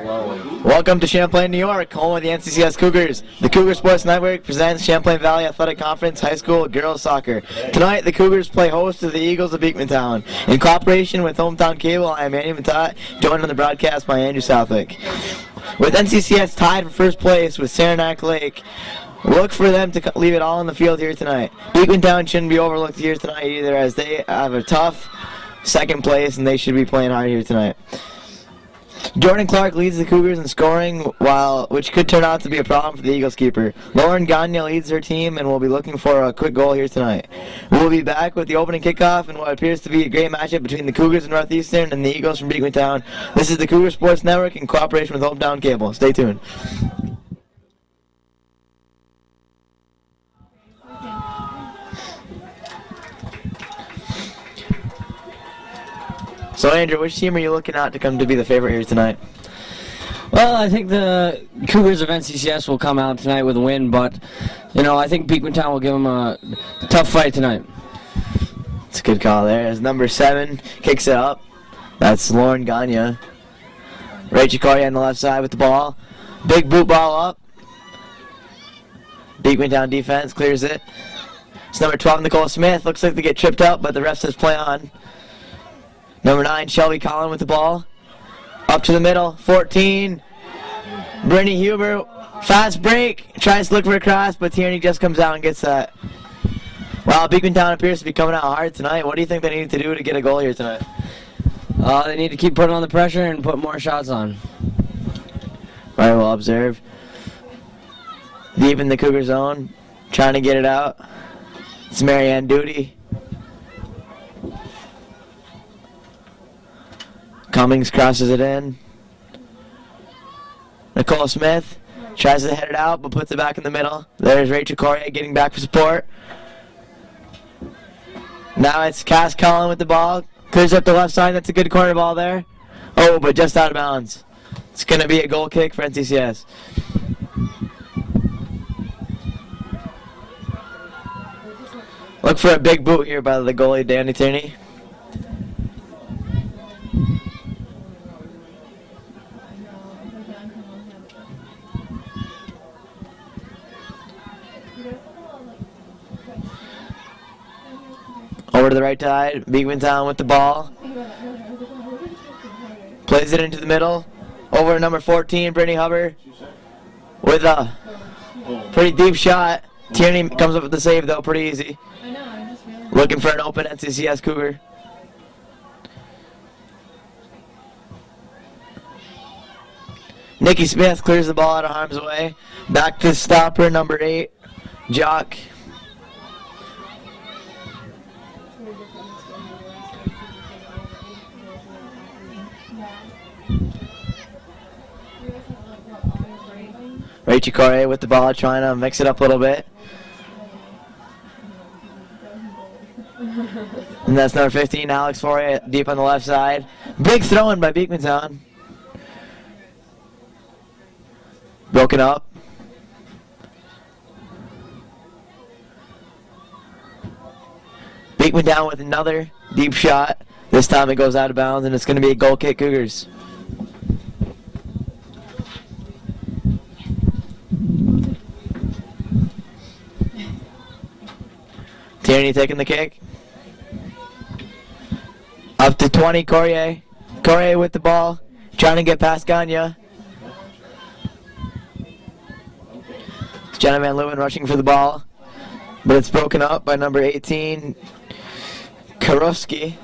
Welcome to Champlain, New York, home of the NCCS Cougars. The Cougar Sports Network presents Champlain Valley Athletic Conference High School Girls Soccer. Tonight, the Cougars play host to the Eagles of Beekmantown. In cooperation with Hometown Cable, I am Andy Matat, joined on the broadcast by Andrew Southwick. With NCCS tied for first place with Saranac Lake, look for them to leave it all on the field here tonight. Beekmantown shouldn't be overlooked here tonight either, as they have a tough second place and they should be playing hard here tonight. Jordan Clark leads the Cougars in scoring, which could turn out to be a problem for the Eagles keeper. Lauren Gagne leads her team and will be looking for a quick goal here tonight. We'll be back with the opening kickoff and what appears to be a great matchup between the Cougars of Northeastern and the Eagles from Beekmantown. This is the Cougar Sports Network in cooperation with Hometown Cable. Stay tuned. So, Andrew, which team are you looking at to come to be the favorite here tonight? Well, I think the Cougars of NCCS will come out tonight with a win, but, I think Beekmantown will give them a tough fight tonight. It's a good call there. As number 7 kicks it up, that's Lauren Gagne. Rachel Corey on the left side with the ball. Big boot ball up. Beekmantown defense clears it. It's number 12, Nicole Smith. Looks like they get tripped up, but the ref says play on. Number 9, Shelby Collin with the ball. Up to the middle, 14. Brittany Huber, fast break. Tries to look for a cross, but Tierney just comes out and gets that. Wow, Beekmantown appears to be coming out hard tonight. What do you think they need to do to get a goal here tonight? They need to keep putting on the pressure and put more shots on. Right, we'll observe. Deep in the Cougar zone, trying to get it out. It's Marianne Duty. Cummings crosses it in. Nicole Smith tries to head it out, but puts it back in the middle. There's Rachel Correa getting back for support. Now it's Cass Collin with the ball. Clears up the left side. That's a good corner ball there. Oh, but just out of bounds. It's going to be a goal kick for NCCS. Look for a big boot here by the goalie, Danny Tierney. Over to the right side, Beekmantown with the ball. Plays it into the middle. Over to number 14, Brittany Hubbard. With a pretty deep shot. Tierney comes up with the save, though, pretty easy. Looking for an open NCCS Cougar. Nikki Smith clears the ball out of harm's way. Back to stopper, number 8, Jock. Rachel Correa with the ball, trying to mix it up a little bit. And that's number 15, Alex Foria, deep on the left side. Big throw-in by Beekmantown. Broken up. Beekmantown with another deep shot. This time it goes out of bounds, and it's going to be a goal kick, Cougars. Tierney taking the kick. Up to 20, Correa. Correa with the ball, trying to get past Gagne. It's Jenna Van Leeuwen rushing for the ball, but it's broken up by number 18, Karowski.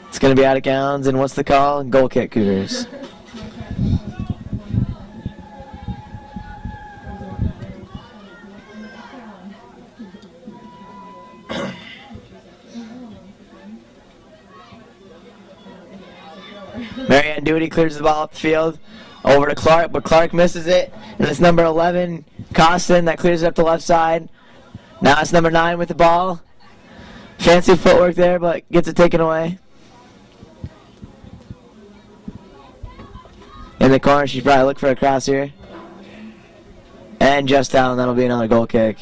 It's going to be out of bounds, and what's the call? Goal kick, Cougars. Marianne Duty clears the ball up the field. Over to Clark, but Clark misses it. And it's number 11, Costin, that clears it up the left side. Now it's number 9 with the ball. Fancy footwork there, but gets it taken away. In the corner, she's probably looking for a cross here. And just down, that'll be another goal kick.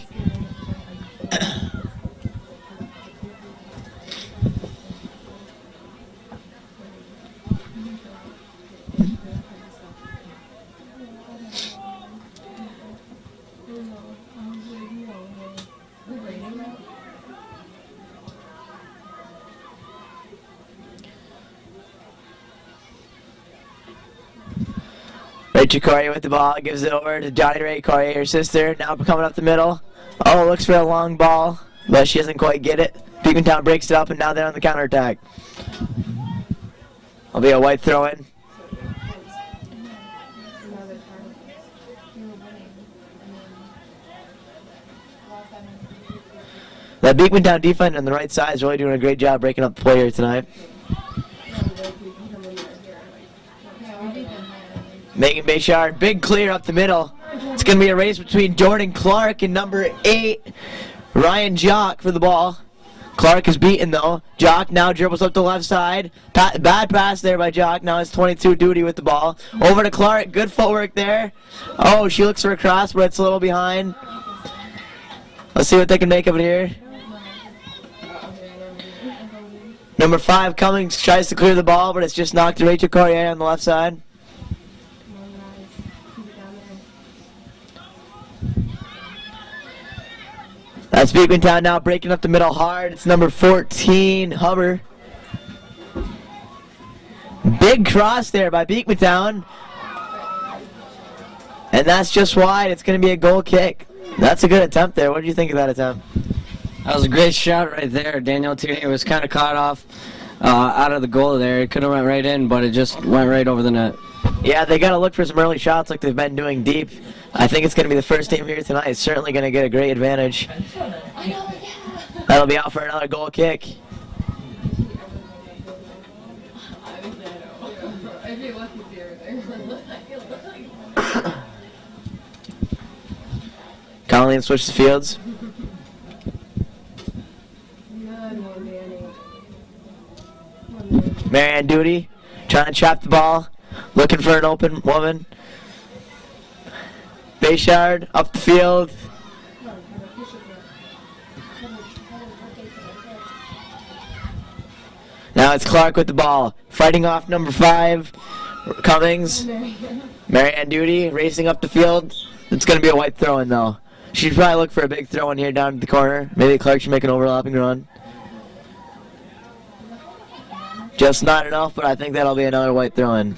Rachel Corey with the ball, gives it over to Johnny Ray Corey, her sister, now coming up the middle. Oh, looks for a long ball, but she doesn't quite get it. Beekmantown breaks it up, and now they're on the counterattack. Will be a white throw-in. That Beekmantown defense on the right side is really doing a great job breaking up the play here tonight. Megan Bayshard, big clear up the middle. It's going to be a race between Jordan Clark and number 8, Ryan Jock for the ball. Clark is beaten though. Jock now dribbles up the left side. Bad pass there by Jock. Now it's 22 Duty with the ball. Over to Clark. Good footwork there. Oh, she looks for a cross, but it's a little behind. Let's see what they can make of it here. Number 5, Cummings, tries to clear the ball, but it's just knocked to Rachel Corrier on the left side. That's Beekmantown now breaking up the middle hard. It's number 14, Hubbard. Big cross there by Beekmantown. And that's just wide. It's going to be a goal kick. That's a good attempt there. What do you think of that attempt? That was a great shot right there. Danielle Tierney was kind of caught off out of the goal there. It could have went right in, but it just went right over the net. Yeah, they got to look for some early shots like they've been doing deep. I think it's going to be the first team here tonight. It's certainly going to get a great advantage. That'll be out for another goal kick. Colleen switches fields. Marianne Duty trying to trap the ball, looking for an open woman. Bayshard up the field. Now it's Clark with the ball, fighting off number 5, Cummings. Marianne Duty racing up the field. It's going to be a white throw-in though. She'd probably look for a big throw-in here down to the corner. Maybe Clark should make an overlapping run. Just not enough, but I think that'll be another white throw-in.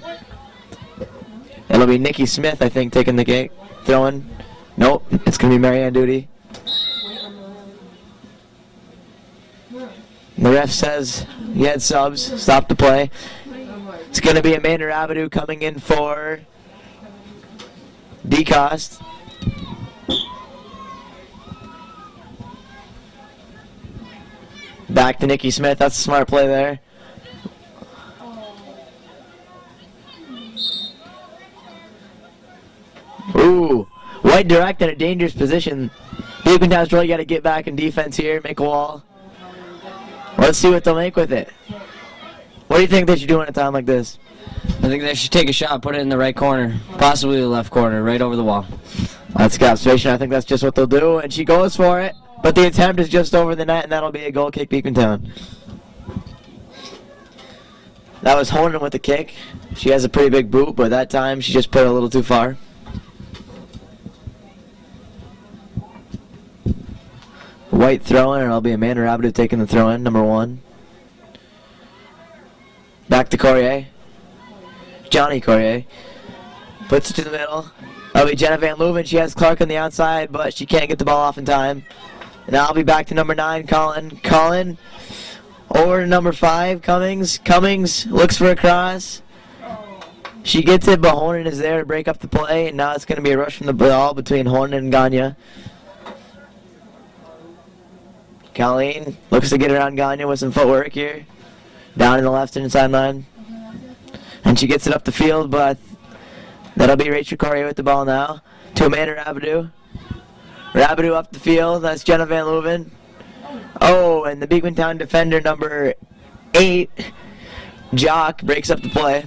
It'll be Nikki Smith, I think, taking the kick. Throw-in. Nope, it's going to be Marianne Duty. The ref says he had subs. Stop the play. It's going to be Amanda Rabideau coming in for DeCoste. Back to Nikki Smith. That's a smart play there. Ooh, white direct in a dangerous position. Beekmantown's really got to get back in defense here, make a wall. Let's see what they'll make with it. What do you think they should do in a time like this? I think they should take a shot, put it in the right corner, possibly the left corner, right over the wall. That's a good observation. I think that's just what they'll do, and she goes for it. But the attempt is just over the net, and that'll be a goal kick, Beekmantown. That was Honan with the kick. She has a pretty big boot, but that time she just put it a little too far. White throw-in, and it'll be Amanda Rabideau taking the throw-in, number 1. Back to Corrier. Johnny Corrier. Puts it to the middle. That'll be Jenna Van Leuven. She has Clark on the outside, but she can't get the ball off in time. And I'll be back to number 9, Colin. Colin over to number 5, Cummings. Cummings looks for a cross. She gets it, but Honan is there to break up the play, and now it's going to be a rush from the ball between Honan and Gagne. Colleen looks to get around Gagne with some footwork here. Down in the left-hand sideline. And she gets it up the field, but that'll be Rachel Corrier with the ball now. To Amanda Rabideau. Rabideau up the field. That's Jenna Van Leuven. Oh, and the Beekmantown defender, number 8, Jock, breaks up the play.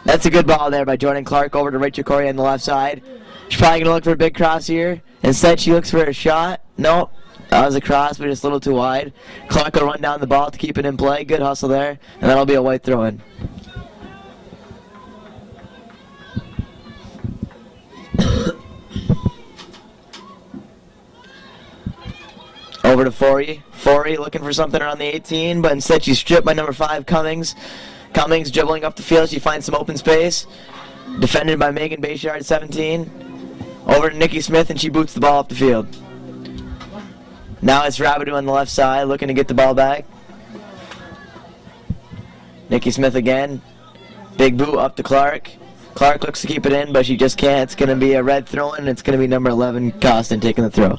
That's a good ball there by Jordan Clark over to Rachel Corrier on the left side. She's probably going to look for a big cross here. Instead, she looks for a shot. Nope. That was a cross, but just a little too wide. Clark will run down the ball to keep it in play. Good hustle there. And that'll be a white throw-in. Over to Forey. Forey looking for something around the 18, but instead she's stripped by number 5, Cummings. Cummings dribbling up the field. She finds some open space. Defended by Megan Bayshard, 17. Over to Nikki Smith, and she boots the ball up the field. Now it's Rabideau on the left side, looking to get the ball back. Nikki Smith again. Big boot up to Clark. Clark looks to keep it in, but she just can't. It's going to be a red throw-in, and it's going to be number 11, Costin, taking the throw.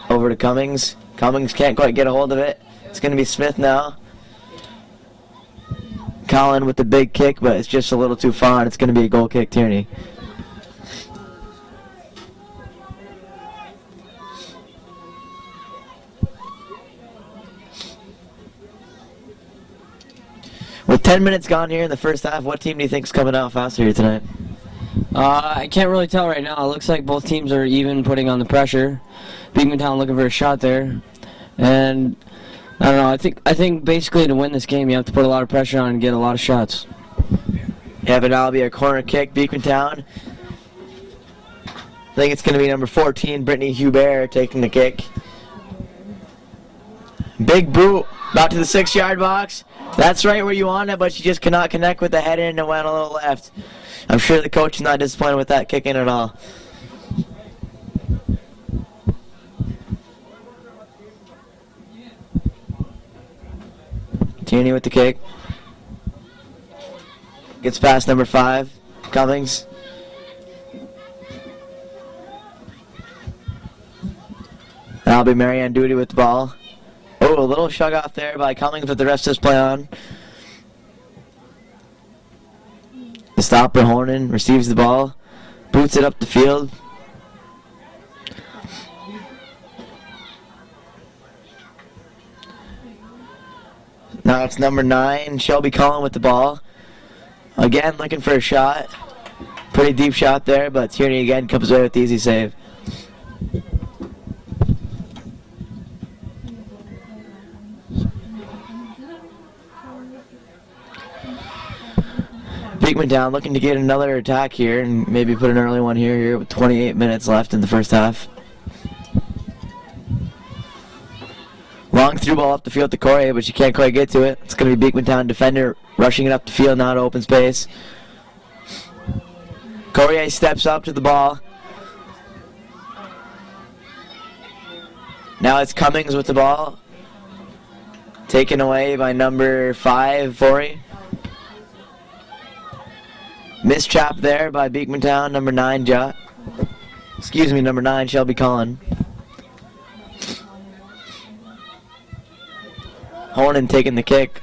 Over to Cummings. Cummings can't quite get a hold of it. It's going to be Smith now. Colin with the big kick, but it's just a little too far, and it's going to be a goal kick, Tierney. With 10 minutes gone here in the first half, what team do you think is coming out faster here tonight? I can't really tell right now. It looks like both teams are even putting on the pressure. Beekmantown looking for a shot there. And I don't know. I think basically to win this game, you have to put a lot of pressure on and get a lot of shots. Yeah, but that'll be a corner kick. Beekmantown. I think it's going to be number 14, Brittany Hubert, taking the kick. Big boot. About to the 6-yard box. That's right where you want it, but she just cannot connect with the head in and went a little left. I'm sure the coach is not disappointed with that kick in at all. Tierney with the kick. Gets past number 5, Cummings. That'll be Marianne Duty with the ball. Oh, a little shug off there by Cummings, but the rest does play on. The stopper, Hornan, receives the ball, boots it up the field. Now it's number 9, Shelby Cullen with the ball. Again, looking for a shot. Pretty deep shot there, but Tierney again comes away with the easy save. Beekmantown looking to get another attack here and maybe put an early one here with 28 minutes left in the first half. Long through ball up the field to Corey, but she can't quite get to it. It's going to be Beekmantown defender rushing it up the field, now to open space. Corey steps up to the ball. Now it's Cummings with the ball. Taken away by number 5, Forey. Mischap there by Beekmantown, number 9, number 9, Shelby Cullen. Hornan taking the kick.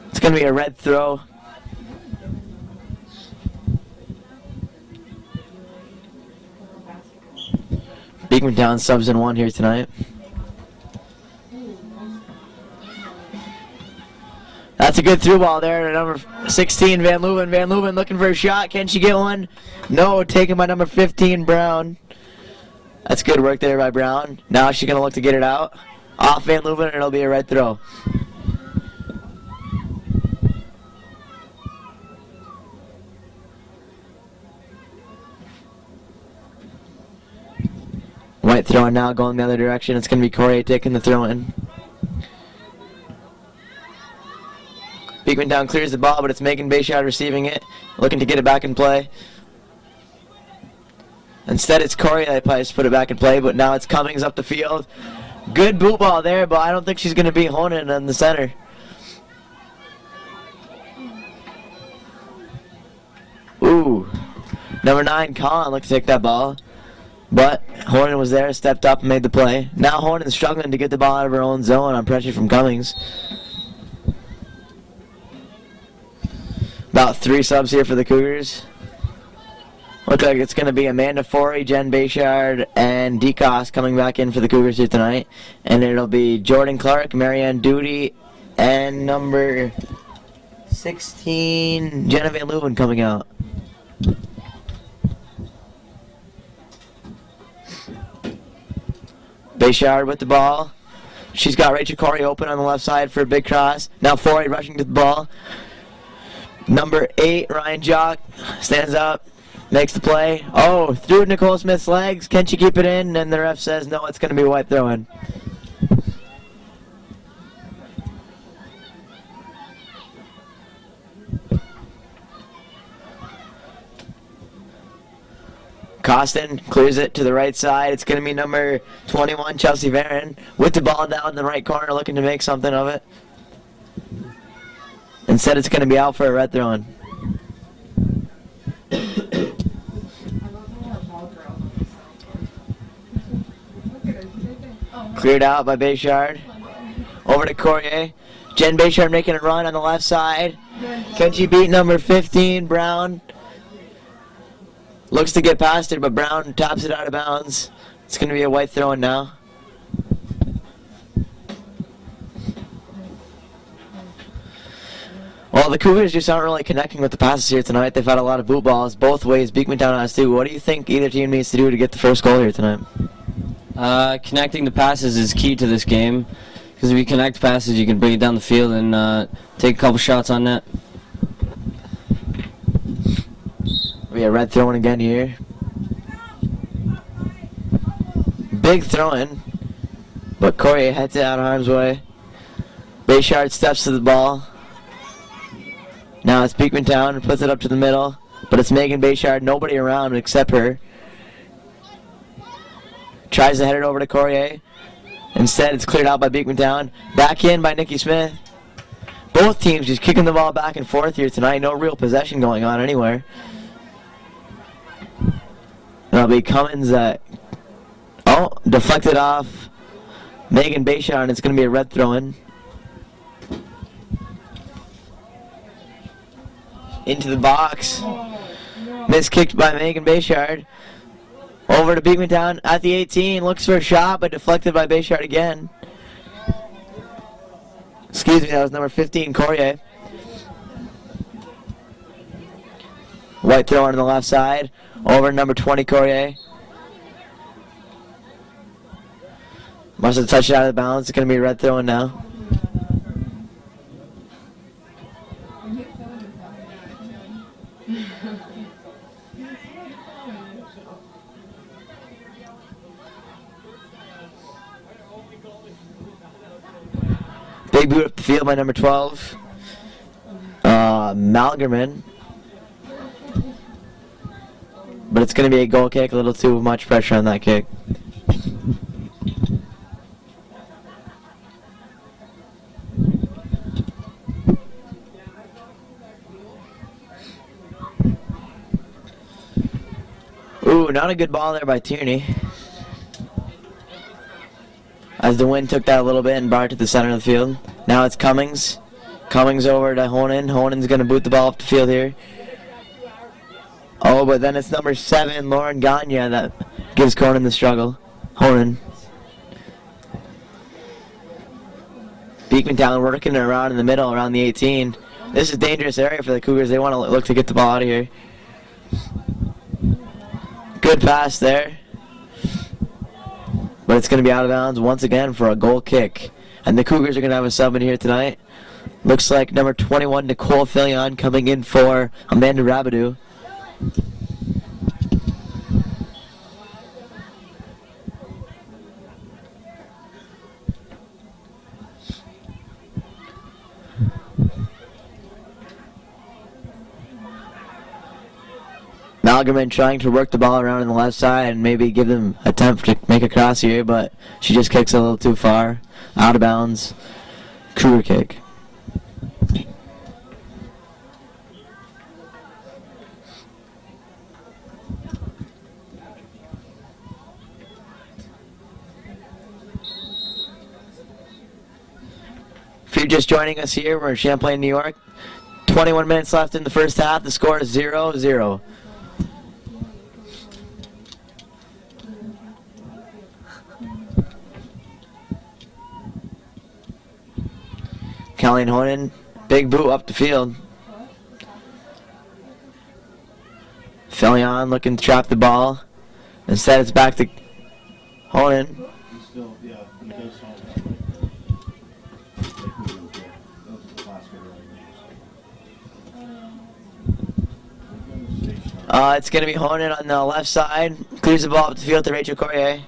It's going to be a red throw. Beekmantown subs in 1 here tonight. That's a good through ball there to number 16, Van Leuven. Van Leuven looking for a shot. Can she get one? No, taken by number 15, Brown. That's good work there by Brown. Now she's going to look to get it out. Off Van Leuven, and it'll be a red throw. White throwing now, going the other direction. It's going to be Corey taking the throw in. Beekmantown clears the ball, but it's Megan Bayshard receiving it, looking to get it back in play. Instead, it's Corey that tries to put it back in play, but now it's Cummings up the field. Good boot ball there, but I don't think she's going to beat Honan in the center. Ooh. Number 9, Colin, looked to take that ball. But Hornan was there, stepped up, and made the play. Now Hornan's struggling to get the ball out of her own zone on pressure from Cummings. About 3 subs here for the Cougars. Looks like it's going to be Amanda Forey, Jen Bayshard, and DeCoste coming back in for the Cougars here tonight. And it'll be Jordan Clark, Marianne Duty, and number 16, Jenna Van Leuven coming out. Bayshard with the ball. She's got Rachel Corey open on the left side for a big cross. Now Forey rushing to the ball. Number 8, Ryan Jock, stands up. makes the play. Oh, through Nicole Smith's legs. Can she keep it in? And the ref says no, it's going to be a white throw-in. Costin clears it to the right side. It's going to be number 21, Chelsea Varon, with the ball down in the right corner, looking to make something of it. Instead, it's going to be out for a red throw-in. Cleared out by Bayshard. Over to Courier. Jen Bayshard making a run on the left side. Can she beat number 15, Brown? Looks to get past it, but Brown tops it out of bounds. It's going to be a white throw-in now. Well, the Cougars just aren't really connecting with the passes here tonight. They've had a lot of boot balls both ways. Beekmantown has too. What do you think either team needs to do to get the first goal here tonight? Connecting the passes is key to this game. Because if you connect passes, you can bring it down the field and take a couple shots on net. We have red throw-in again here. Big throw-in, but Courier heads it out of harm's way. Bayshard steps to the ball. Now it's Beekmantown and puts it up to the middle, but it's Megan Bayshard, nobody around except her. Tries to head it over to Courier. Instead, it's cleared out by Beekmantown. Back in by Nikki Smith. Both teams just kicking the ball back and forth here tonight. No real possession going on anywhere. That'll be Cummins. Deflected off Megan Bayshard, and it's going to be a red throw-in. Into the box. Miskicked by Megan Bayshard. Over to Beekmantown at the 18. Looks for a shot, but deflected by Bayshard again. Excuse me, that was number 15, Courier. White throw on the left side. Over to number 20, Courier. Must have touched it out of bounds. It's going to be a red throw-in now. Big boot up the field by number 12. Malgerman. But it's going to be a goal kick. A little too much pressure on that kick. Ooh, not a good ball there by Tierney. As the wind took that a little bit and brought it to the center of the field. Now it's Cummings. Cummings over to Honan. Honan's going to boot the ball up the field here. Oh, but then it's number 7, Lauren Gagne, that gives Conan the struggle. Honan. Beekmantown working around in the middle, around the 18. This is a dangerous area for the Cougars. They want to look to get the ball out of here. Good pass there. But it's going to be out of bounds once again for a goal kick. And the Cougars are going to have a sub in here tonight. Looks like number 21, Nicole Fillion, coming in for Amanda Rabidou. Malgerman trying to work the ball around on the left side and maybe give them a attempt to make a cross here, but she just kicks a little too far. Out of bounds. Cougar kick. If you're just joining us here, we're in Champlain, New York. 21 minutes left in the first half. The score is 0-0. Colleen Honan, big boot up the field. Fillion looking to trap the ball. Instead, it's back to Honan. It's going to be Honan on the left side. Clears the ball up the field to Rachel Corrier.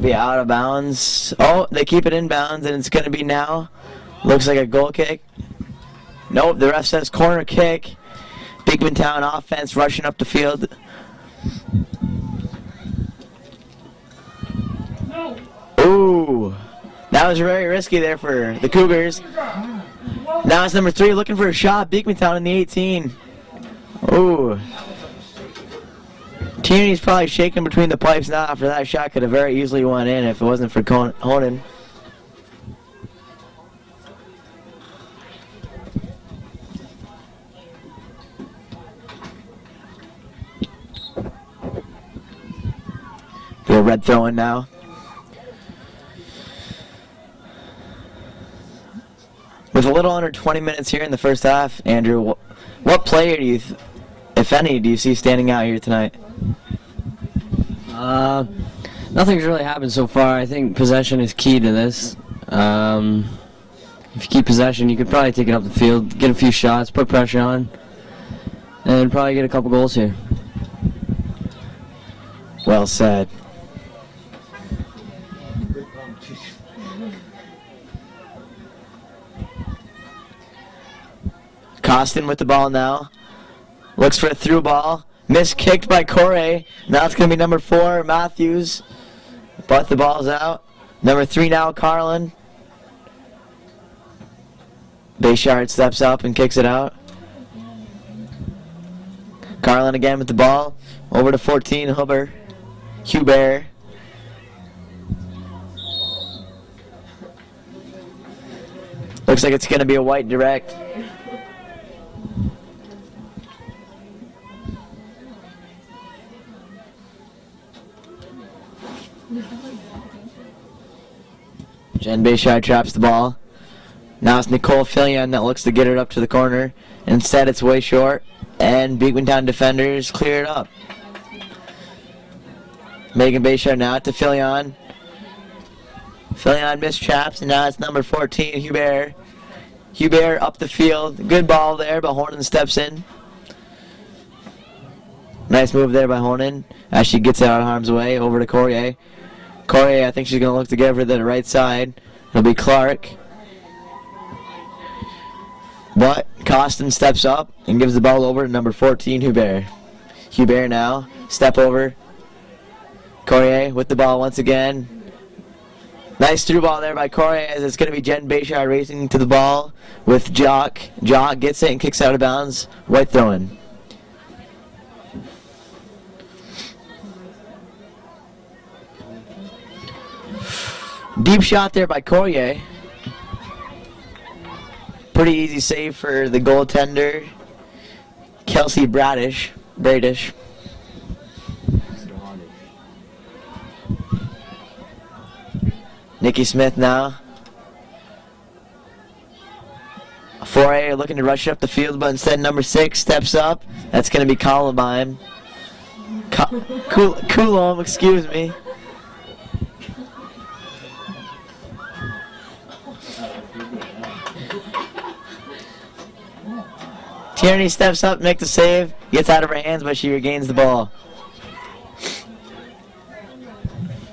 Be out of bounds. Oh, they keep it in bounds, and it's going to be now. Looks like a goal kick. Nope, the ref says corner kick. Beekmantown offense rushing up the field. Ooh, that was very risky there for the Cougars. Now it's number 3 looking for a shot. Beekmantown in the 18. Ooh. Tierney's probably shaking between the pipes now after that shot. Could have very easily went in if it wasn't for Honan. The red throw in now. With a little under 20 minutes here in the first half, Andrew, what player do you, if any, do you see standing out here tonight? Nothing's really happened so far. I think possession is key to this. If you keep possession, you could probably take it up the field, get a few shots, put pressure on, and probably get a couple goals here. Well said. Costin with the ball now. Looks for a through ball. Miskicked by Corey. Now it's going to be number 4, Matthews. But the ball's out. Number 3 now, Carlin. Bayshard steps up and kicks it out. Carlin again with the ball. Over to 14, Hubert. Looks like it's going to be a white direct. Jen Bayshard traps the ball. Now it's Nicole Fillion that looks to get it up to the corner. Instead, it's way short, and Beekmantown defenders clear it up. Megan Bayshard now to Fillion. Fillion mistraps, and now it's number 14, Hubert. Hubert up the field. Good ball there, but Hornan steps in. Nice move there by Hornan as she gets it out of harm's way. Over to Corrier. Corrier, I think she's going to look to give her to the right side. It'll be Clark. But Costin steps up and gives the ball over to number 14, Hubert. Hubert now, step over. Corrier with the ball once again. Nice through ball there by Corrier as it's going to be Jen Bayshard racing to the ball with Jock. Jock gets it and kicks out of bounds. White throw-in. Deep shot there by Corrier. Pretty easy save for the goaltender, Kelsey Bradish. Nikki Smith now. Foray looking to rush up the field, but instead number 6 steps up. That's going to be Columbine. Coulomb, excuse me. Tierney steps up, makes the save, gets out of her hands, but she regains the ball.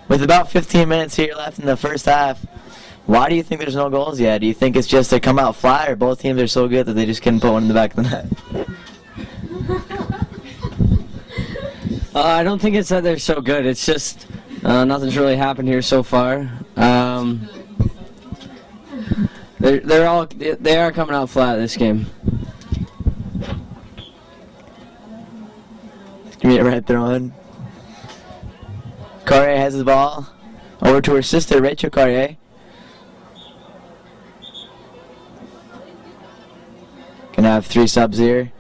With about 15 minutes here left in the first half, why do you think there's no goals yet? Do you think it's just they come out flat, or both teams are so good that they just couldn't put one in the back of the net? I don't think it's that they're so good. It's just nothing's really happened here so far. They are coming out flat this game. Give me a red throw in. Corrier has the ball. Over to her sister, Rachel Corrier. Gonna have 3 subs here.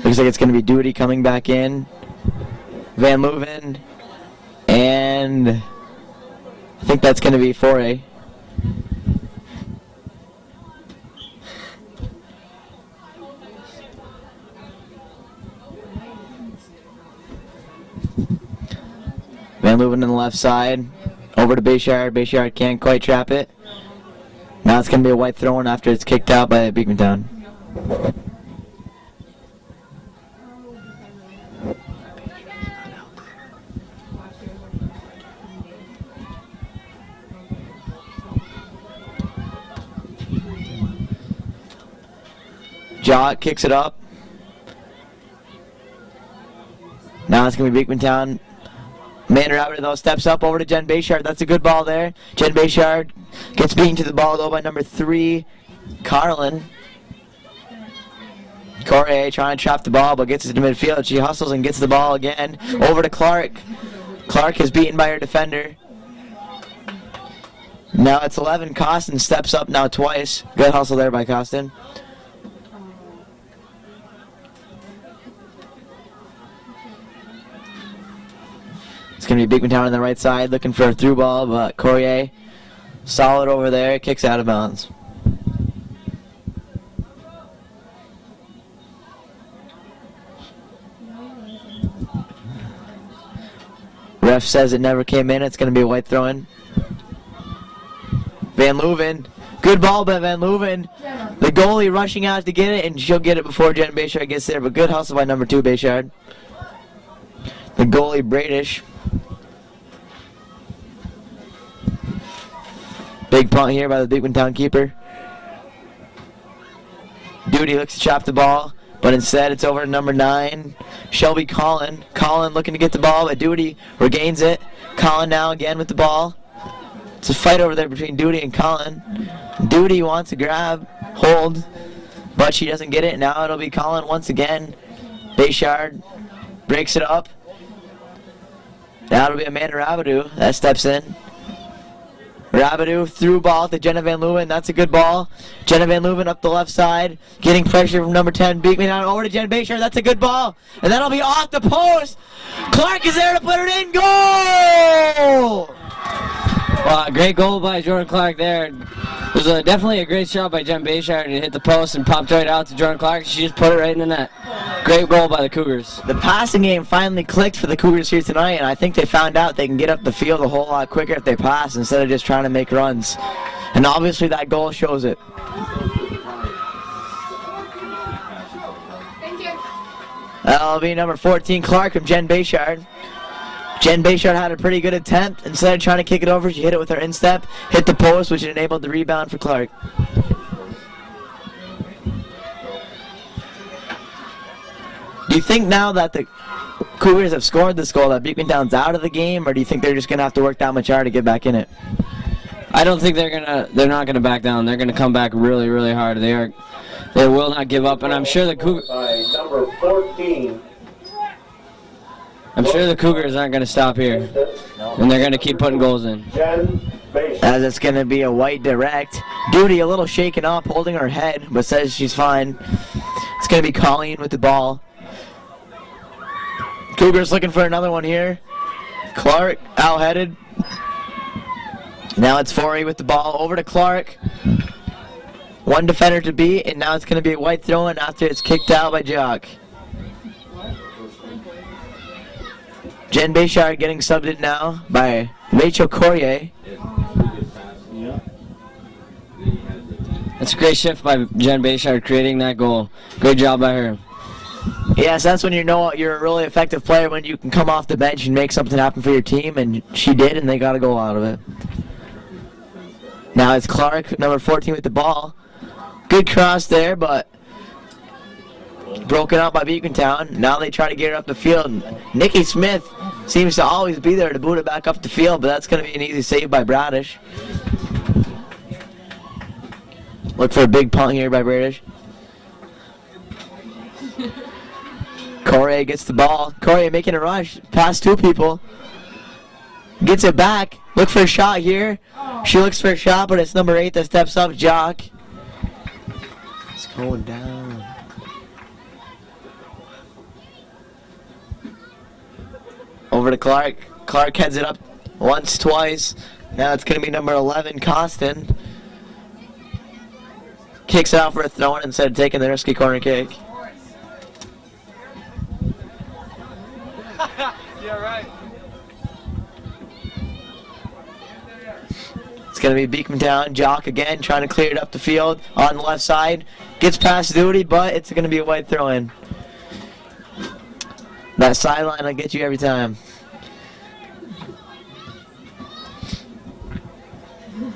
Looks like it's gonna be Duty coming back in. Van Leuven. And I think that's gonna be Foray. Van Leuven on the left side. Over to Bayshard. Bayshard can't quite trap it. Now it's going to be a white throw-in after it's kicked out by Beekmantown. Jock kicks it up. Now it's going to be Beekmantown. Man Rabbit, though, steps up over to Jen Bayshard. That's a good ball there. Jen Bayshard gets beaten to the ball, though, by number 3, Carlin. Corey trying to trap the ball, but gets it to midfield. She hustles and gets the ball again. Over to Clark. Clark is beaten by her defender. Now it's 11. Costin steps up now twice. Good hustle there by Costin. It's going to be Beekmantown on the right side looking for a through ball, but Corrier solid over there, kicks out of bounds. Ref says it never came in. It's going to be a white throw-in. Van Leuven. Good ball by Van Leuven. The goalie rushing out to get it, and she'll get it before Jen Bayshard gets there, but good hustle by number 2, Bayshard. The goalie, Bradish. Big punt here by the Beekmantown keeper. Duty looks to chop the ball, but instead it's over to number 9, Shelby Collin. Collin looking to get the ball, but Duty regains it. Collin now again with the ball. It's a fight over there between Duty and Collin. Duty wants to grab, hold, but she doesn't get it. Now it'll be Collin once again. Bayshard breaks it up. Now it'll be Amanda Rabidou that steps in. Rabidou through ball to Jenna Van Leuven. That's a good ball. Jenna Van Leuven up the left side. Getting pressure from number 10, Beekman. Over to Jen Bayshard. That's a good ball. And that'll be off the post. Clark is there to put it in. Goal! Wow, great goal by Jordan Clark there. It was definitely a great shot by Jen Bayshard. It hit the post and popped right out to Jordan Clark. She just put it right in the net. Great goal by the Cougars. The passing game finally clicked for the Cougars here tonight, and I think they found out they can get up the field a whole lot quicker if they pass instead of just trying to make runs. And obviously that goal shows it. That'll be number 14, Clark from Jen Bayshard. Jen Bayshard had a pretty good attempt. Instead of trying to kick it over, she hit it with her instep, hit the post, which enabled the rebound for Clark. Do you think now that the Cougars have scored this goal that Beekmantown's out of the game, or do you think they're just going to have to work that much harder to get back in it? I don't think they're not gonna back down. They're gonna come back really, really hard. They will not give up, and I'm sure the Cougars. Number 14. I'm sure the Cougars aren't gonna stop here, and they're gonna keep putting goals in. As it's going to be a white direct. Duty a little shaken up, holding her head, but says she's fine. It's going to be Colleen with the ball. Cougars looking for another one here. Clark out-headed. Now it's Forey with the ball over to Clark. One defender to beat, and now it's going to be a white throw-in after it's kicked out by Jock. Jen Bayshard getting subbed in now by Rachel Corrier. That's a great shift by Jen Bayshard creating that goal. Great job by her. Yes, that's when you know you're a really effective player, when you can come off the bench and make something happen for your team, and she did, and they got a goal out of it. Now it's Clark, number 14 with the ball. Good cross there, but broken out by Beekmantown. Now they try to get her up the field. Nikki Smith seems to always be there to boot it back up the field, but that's going to be an easy save by Bradish. Look for a big punt here by Bradish. Corey gets the ball. Corey making a rush past 2 people. Gets it back. Look for a shot here. She looks for a shot, but it's number 8 that steps up, Jock. It's going down. Over to Clark. Clark heads it up once, twice. Now it's going to be number 11, Costin. Kicks it out for a throw-in instead of taking the risky corner kick. Yeah, right. It's going going to be Beekmantown. Jock again trying to clear it up the field on the left side. Gets past Duty, but it's going to be a white throw-in. That sideline will get you every time.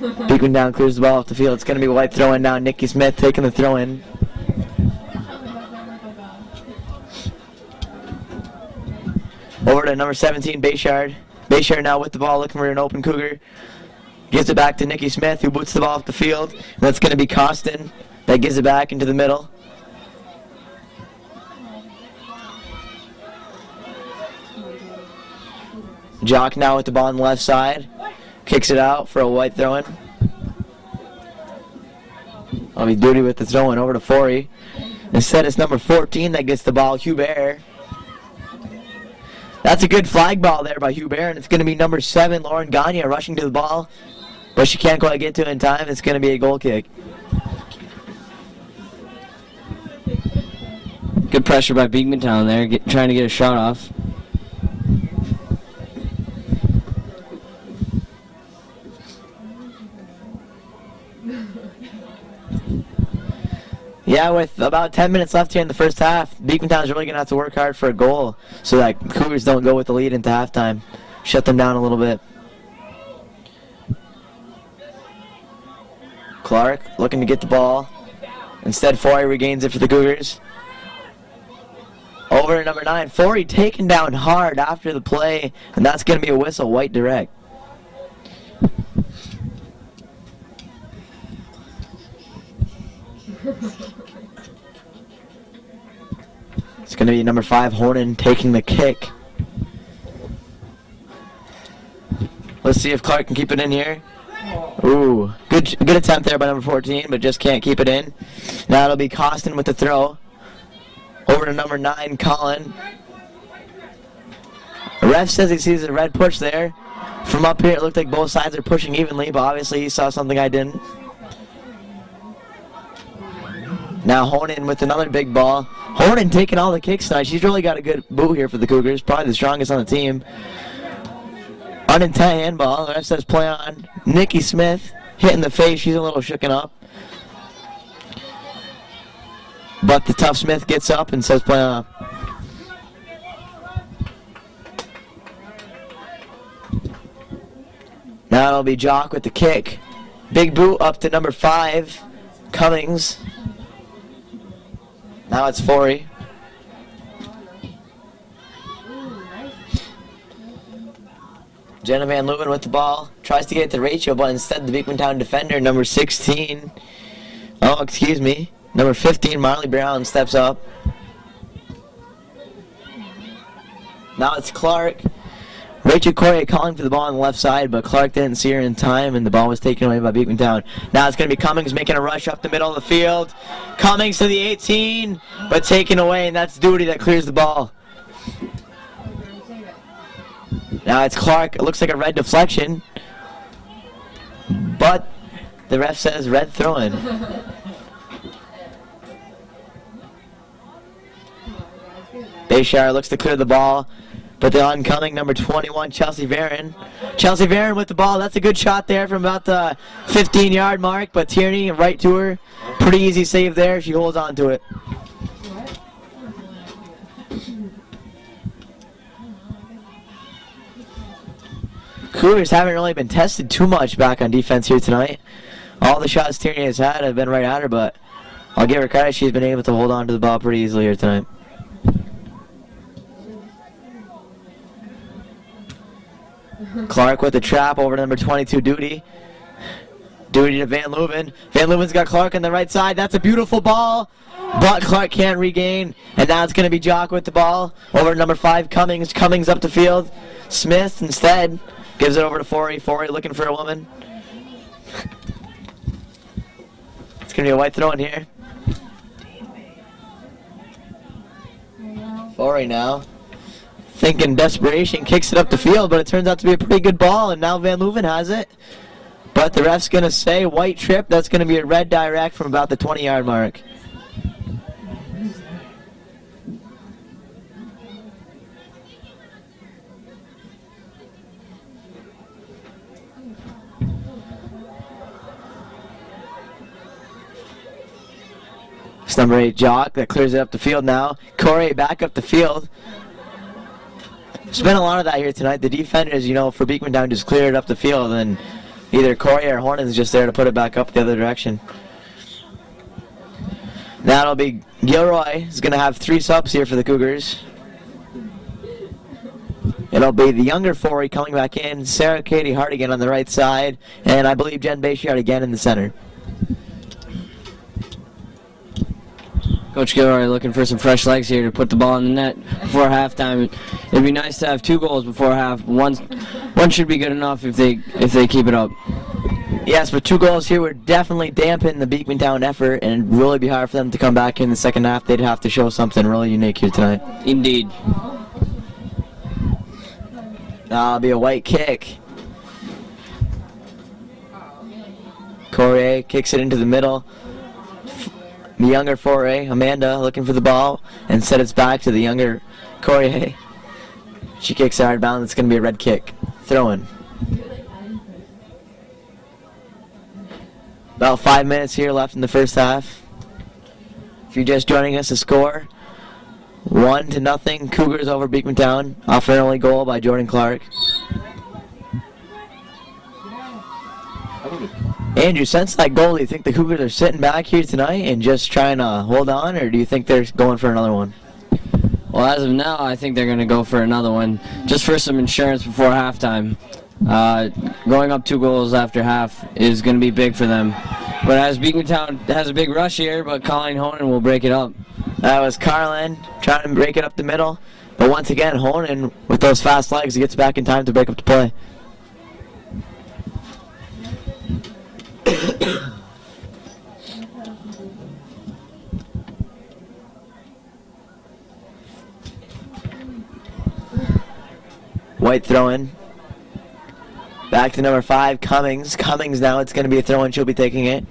Beekmantown clears the ball off the field. It's going to be a white throw-in now. Nikki Smith taking the throw-in. Over to number 17, Bayshard. Bayshard now with the ball, looking for an open Cougar. Gives it back to Nikki Smith, who boots the ball off the field. That's going to be Costin. That gives it back into the middle. Jock now with the ball on the left side. Kicks it out for a white throw-in. I'll be Duty with the throw-in over to Forey. Instead, it's number 14 that gets the ball, Hubert. That's a good flag ball there by Hubert, and it's going to be number 7, Lauren Gagne, rushing to the ball. But she can't quite get to it in time. It's going to be a goal kick. Good pressure by Beekmantown there, trying to get a shot off. Yeah, with about 10 minutes left here in the first half, Beekmantown's really going to have to work hard for a goal so that Cougars don't go with the lead into halftime. Shut them down a little bit. Clark looking to get the ball. Instead, Forey regains it for the Cougars. Over to number 9. Forey taken down hard after the play, and that's going to be a whistle, white direct. It's going to be number 5, Hornan, taking the kick. Let's see if Clark can keep it in here. Ooh, good attempt there by number 14, but just can't keep it in. Now it'll be Costin with the throw. Over to number 9, Colin. The ref says he sees a red push there. From up here, it looked like both sides are pushing evenly, but obviously he saw something I didn't. Now Hornan with another big ball. Hornan taking all the kicks tonight. She's really got a good boot here for the Cougars. Probably the strongest on the team. Unintended handball. The ref says play on. Nikki Smith hitting the face. She's a little shooken up. But the tough Smith gets up and says play on. Now it'll be Jock with the kick. Big boot up to number 5, Cummings. Now it's Forey. Jenna Van Leeuwen with the ball. Tries to get it to Rachel, but instead the Beekmantown defender, number 16. Oh, excuse me. Number 15, Marley Brown, steps up. Now it's Clark. Rachel Corey calling for the ball on the left side, but Clark didn't see her in time, and the ball was taken away by Beekmantown. Now it's going to be Cummings making a rush up the middle of the field. Cummings to the 18, but taken away, and that's Duty that clears the ball. Now it's Clark. It looks like a red deflection, but the ref says red throw-in. Bayshire looks to clear the ball. But the oncoming number 21, Chelsea Varon. Chelsea Varon with the ball. That's a good shot there from about the 15-yard mark. But Tierney right to her. Pretty easy save there. She holds on to it. Cougars haven't really been tested too much back on defense here tonight. All the shots Tierney has had have been right at her, but I'll give her credit. She's been able to hold on to the ball pretty easily here tonight. Clark with the trap over to number 22, Duty. Duty to Van Leeuwen. Van Leeuwen's got Clark on the right side. That's a beautiful ball, but Clark can't regain. And now it's going to be Jock with the ball. Over to number 5, Cummings. Cummings up the field. Smith instead gives it over to Forey. Forey looking for a woman. It's going to be a white throw in here. Forey now. Thinking desperation, kicks it up the field, but it turns out to be a pretty good ball, and now Van Leeuwen has it. But the ref's going to say white trip. That's going to be a red direct from about the 20-yard mark. It's number 8, Jock, that clears it up the field now. Corey back up the field. There's been a lot of that here tonight. The defenders, for Beekmantown just cleared up the field, and either Corey or Hornen's just there to put it back up the other direction. That'll be Gilroy. He's going to have 3 subs here for the Cougars. It'll be the younger Forey coming back in, Sarah Katie Hardigan on the right side, and I believe Jen Bayshard again in the center. Coach Gilroy looking for some fresh legs here to put the ball in the net before halftime. It'd be nice to have 2 goals before half. One should be good enough if they keep it up. Yes, but 2 goals here would definitely dampen the Beekmantown effort, and it'd really be hard for them to come back in the second half. They'd have to show something really unique here tonight. Indeed. That'll be a white kick. Corey kicks it into the middle. The younger Foray, Amanda, looking for the ball, and set it back to the younger Corey. She kicks it out of bounds. It's going to be a red kick. Throw-in. About 5 minutes here left in the first half. If you're just joining us, the score 1-0, Cougars over Beekmantown, off an early goal by Jordan Clark. Andrew, since that goal, do you think the Cougars are sitting back here tonight and just trying to hold on, or do you think they're going for another one? Well, as of now, I think they're going to go for another one, just for some insurance before halftime. Going up 2 goals after half is going to be big for them. But as Beekmantown has a big rush here, but Colleen Honan will break it up. That was Carlin trying to break it up the middle. But once again, Honan, with those fast legs, he gets back in time to break up the play. White throw-in. Back to number 5, Cummings. Cummings now, it's going to be a throw-in. She'll be taking it.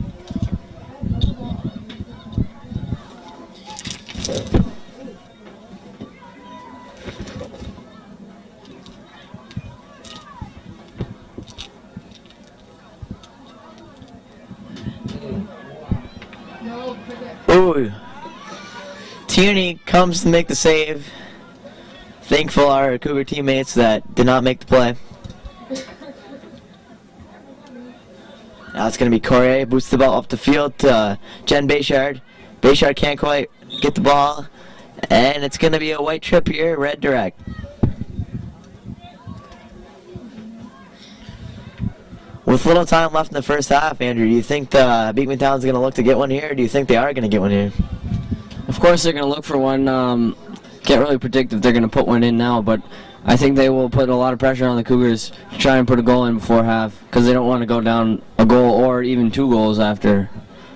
Ooh. Tierney comes to make the save. Thankful our Cougar teammates that did not make the play. Now it's going to be Corey. Boosts the ball up the field to Jen Bayshard. Bayshard can't quite get the ball. And it's going to be a white trip here, red direct. With little time left in the first half, Andrew, do you think Beekmantown's going to look to get one here, or do you think they are going to get one here? Of course they're going to look for one. Can't really predict if they're going to put one in now, but I think they will put a lot of pressure on the Cougars to try and put a goal in before half, because they don't want to go down a goal or even 2 goals after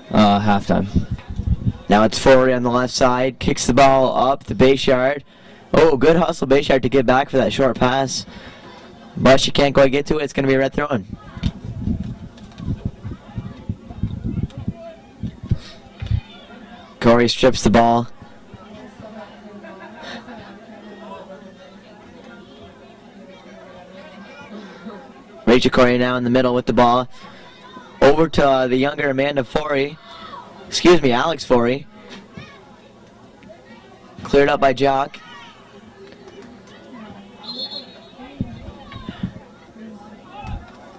halftime. Now it's Forey on the left side, kicks the ball up to Bayshard. Oh, good hustle, Bayshard, to get back for that short pass. But she can't quite get to it. It's going to be a red throw-in. Corey strips the ball. Rachel Corey now in the middle with the ball. Over to the younger Amanda Forey. Excuse me, Alex Forey. Cleared up by Jock.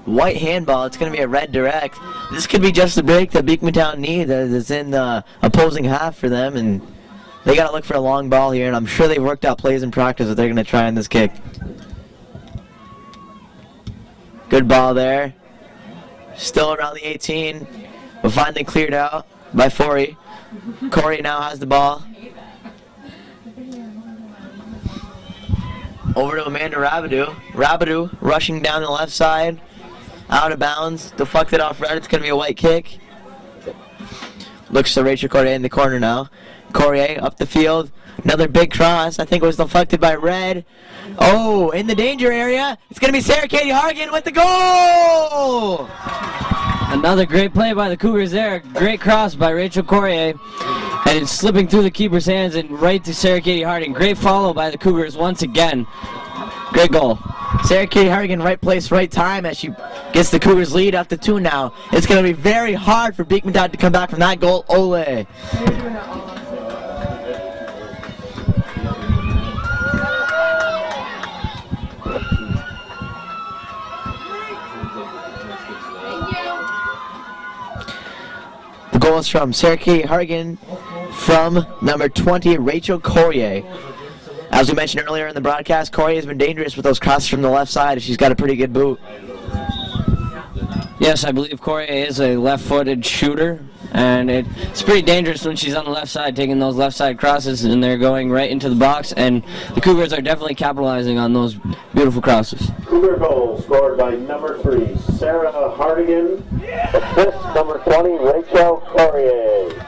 White handball. It's going to be a red direct. This could be just the break that Beekmantown needs, as it's in the opposing half for them, and they got to look for a long ball here, and I'm sure they've worked out plays in practice that they're going to try in this kick. Good ball there. Still around the 18, but finally cleared out by Forey. Corey now has the ball. Over to Amanda Rabidou. Rabidou rushing down the left side. Out of bounds. Deflected off red. It's going to be a white kick. Looks to Rachel Corrier in the corner now. Corrier up the field. Another big cross. I think it was deflected by red. Oh, in the danger area. It's going to be Sarah Katie Hargan with the goal! Another great play by the Cougars there. Great cross by Rachel Corrier. And it's slipping through the keeper's hands and right to Sarah Katie Harding. Great follow by the Cougars once again. Great goal. Sarah Katie Harrigan, right place, right time as she gets the Cougars lead up to 2 now. It's going to be very hard for Beekmantown to come back from that goal. Ole. The goal is from Sarah Katie Harrigan from number 20, Rachel Corrier. As we mentioned earlier in the broadcast, Corey has been dangerous with those crosses from the left side. She's got a pretty good boot. Yes, I believe Corey is a left-footed shooter, and it's pretty dangerous when she's on the left side taking those left side crosses and they're going right into the box, and the Cougars are definitely capitalizing on those beautiful crosses. Cougar goal scored by number 3, Sarah Hardigan. Assist number 20, Rachel Corrier.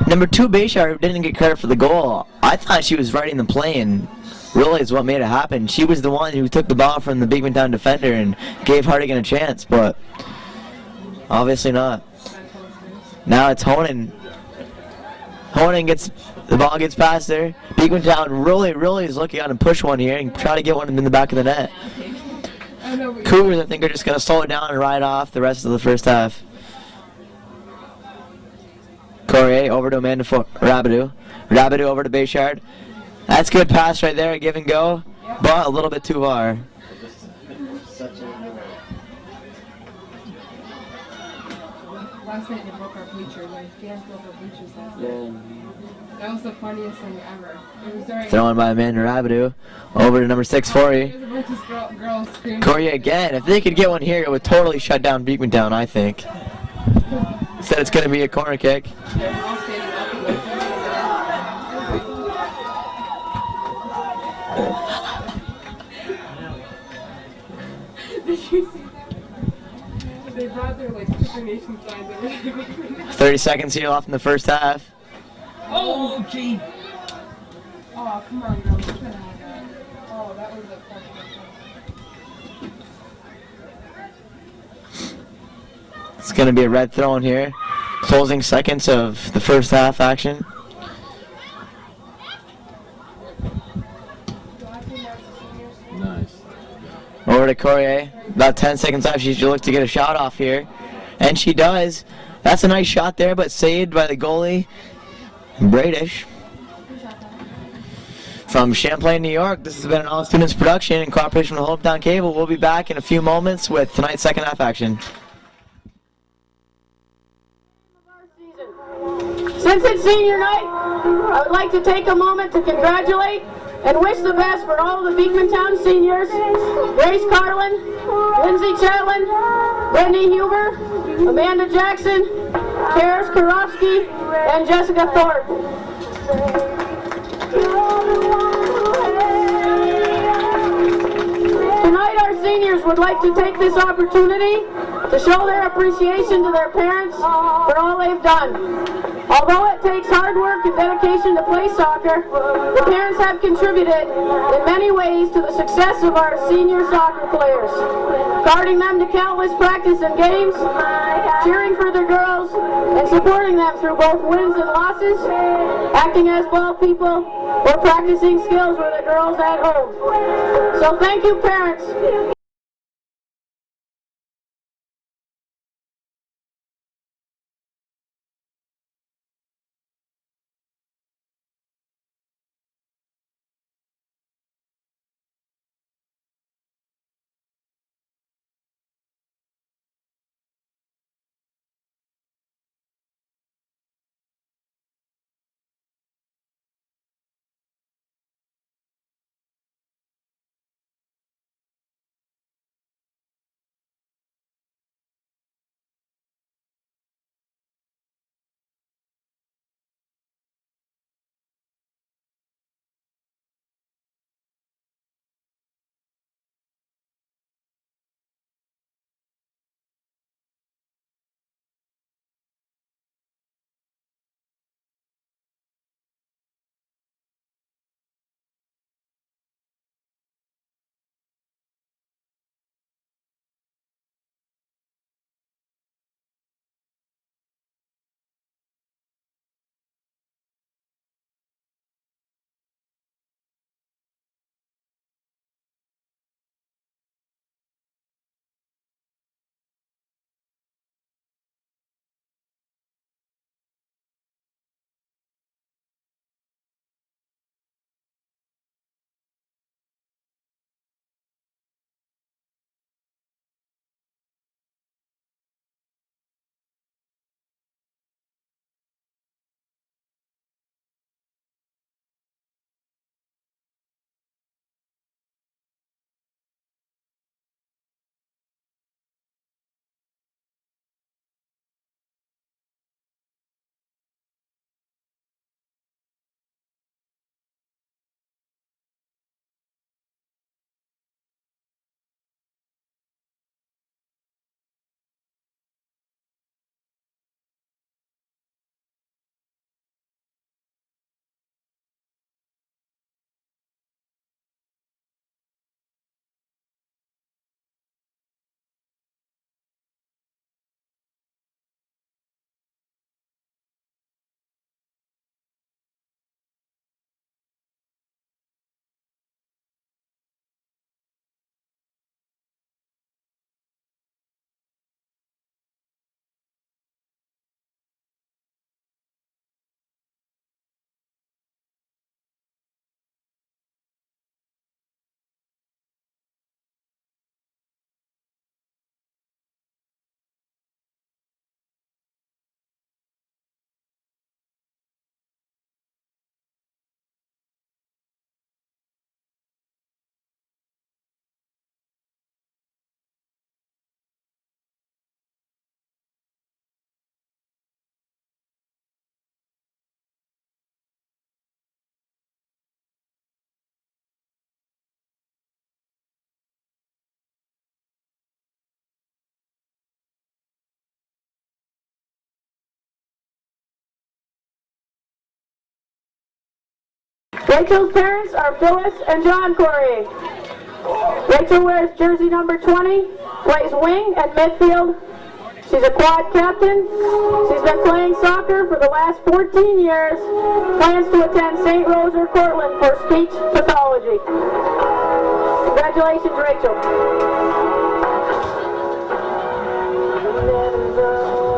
Number 2, Bayshard didn't get credit for the goal. I thought she was writing the play and realized what made it happen. She was the one who took the ball from the Beekmantown defender and gave Hardigan a chance, but obviously not. Now it's Honan. Honan gets the ball, gets past her. Beekmantown really is looking on and push one here and try to get one in the back of the net. Cougars, I think, are just going to slow it down and ride off the rest of the first half. Corrier over to Amanda Rabidou. Rabidou over to Bayshard. That's good pass right there, give and go, but a little bit too far. Last night they broke our bleachers. Like, fans broke our bleachers last night. That was the funniest thing ever. It was during Thrown by Amanda Rabidou. Over to number 6, Forey. There's a bunch of girls screaming. Corrier again. If they could get one here, it would totally shut down Beekmantown, I think. Instead, it's going to be a corner kick. They're all standing up. Did you see that? They brought their like Cougar Nation signs over. 30 seconds here left in the first half. Oh, gee. Oh, come on, girl. You couldn't have that. Oh, that was a fucking. It's going to be a red thrown here. Closing seconds of the first half action. Nice. Over to Corrier. About 10 seconds left. She should look to get a shot off here. And she does. That's a nice shot there, but saved by the goalie, Bradish. From Champlain, New York, this has been an All Students production in cooperation with Hometown Cable. We'll be back in a few moments with tonight's second half action. Since it's senior night, I would like to take a moment to congratulate and wish the best for all of the Beekmantown seniors: Grace Carlin, Lindsay Chatlin, Wendy Huber, Amanda Jackson, Karis Karofsky, and Jessica Thorpe. Tonight our seniors would like to take this opportunity to show their appreciation to their parents for all they've done. Although it takes hard work and dedication to play soccer, the parents have contributed in many ways to the success of our senior soccer players, guarding them to countless practice and games, cheering for their girls, and supporting them through both wins and losses, acting as ball people, or practicing skills with the girls at home. So thank you, parents. Rachel's parents are Phyllis and John Corey. Rachel wears jersey number 20, plays wing and midfield. She's a quad captain. She's been playing soccer for the last 14 years. Plans to attend St. Rose or Cortland for speech pathology. Congratulations, Rachel.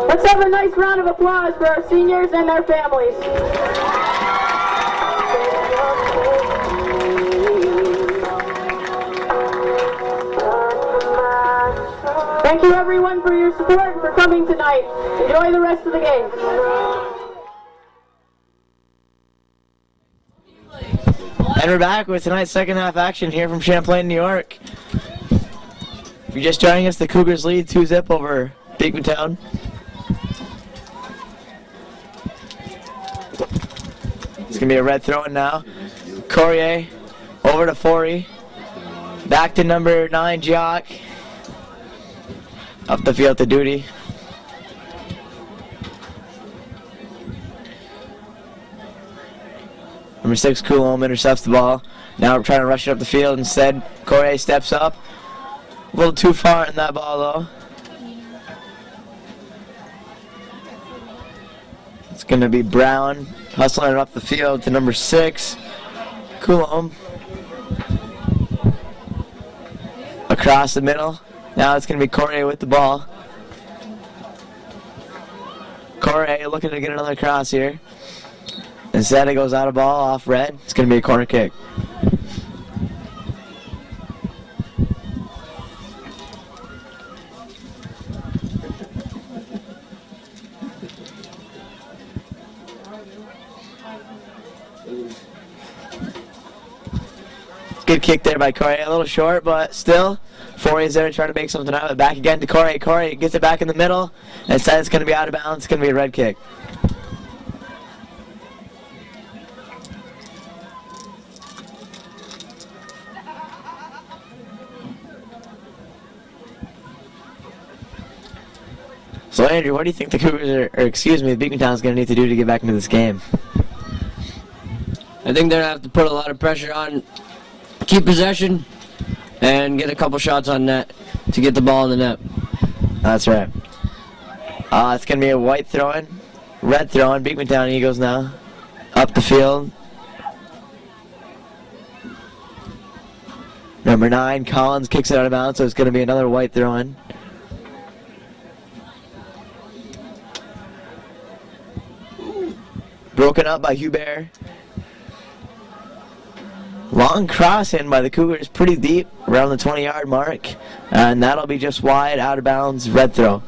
Let's have a nice round of applause for our seniors and their families. Thank you everyone for your support and for coming tonight. Enjoy the rest of the game. And we're back with tonight's second half action here from Champlain, New York. If you're just joining us, the Cougars lead 2-0 over Beekmantown. It's going to be a red throw-in now. Courier over to Forey. Back to number 9, Jock. Up the field to Duty. Number 6, Coulomb intercepts the ball. Now we're trying to rush it up the field. Instead, Courier steps up. A little too far in that ball, though. It's going to be Brown hustling it up the field to number 6, Coulomb. Across the middle. Now it's going to be Courier with the ball. Courier looking to get another cross here. Instead, it goes out of ball off red. It's going to be a corner kick. Good kick there by Courier. A little short, but still. Forey's there trying to make something out of it. Back again to Courier. Courier gets it back in the middle. Instead, it's going to be out of bounds. It's going to be a red kick. So, Andrew, what do you think the Cougars Beekmantown's going to need to do to get back into this game? I think they're going to have to put a lot of pressure on, keep possession, and get a couple shots on net to get the ball in the net. That's right. It's going to be a white throw-in, red throw-in. Beekmantown Eagles now. Up the field. Number 9, Collins kicks it out of bounds, so it's going to be another white throw-in. Broken up by Hubert. Long cross in by the Cougars, pretty deep, around the 20-yard mark. And that'll be just wide, out of bounds, red throw.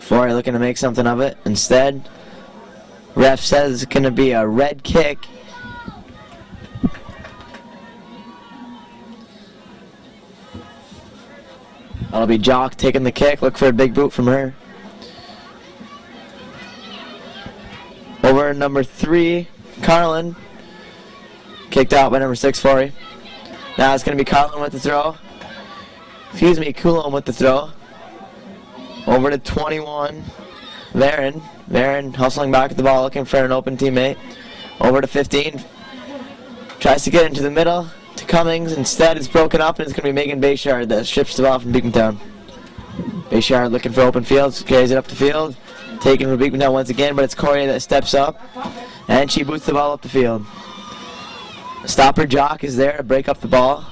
Forey looking to make something of it. Instead, ref says it's going to be a red kick. That'll be Jock taking the kick. Look for a big boot from her. Over number 3, Carlin. Kicked out by number 6, Forey. Now it's going to be Carlin with the throw. Coulomb with the throw. Over to 21, Varen. Varen hustling back at the ball, looking for an open teammate. Over to 15. Tries to get into the middle to Cummings. Instead, it's broken up, and it's going to be Megan Bayshard that ships the ball from Beekmantown. Bayshard looking for open fields, carries it up the field. Taken from Beekmantown once again, but it's Courier that steps up. And she boots the ball up the field. Stopper Jock is there to break up the ball.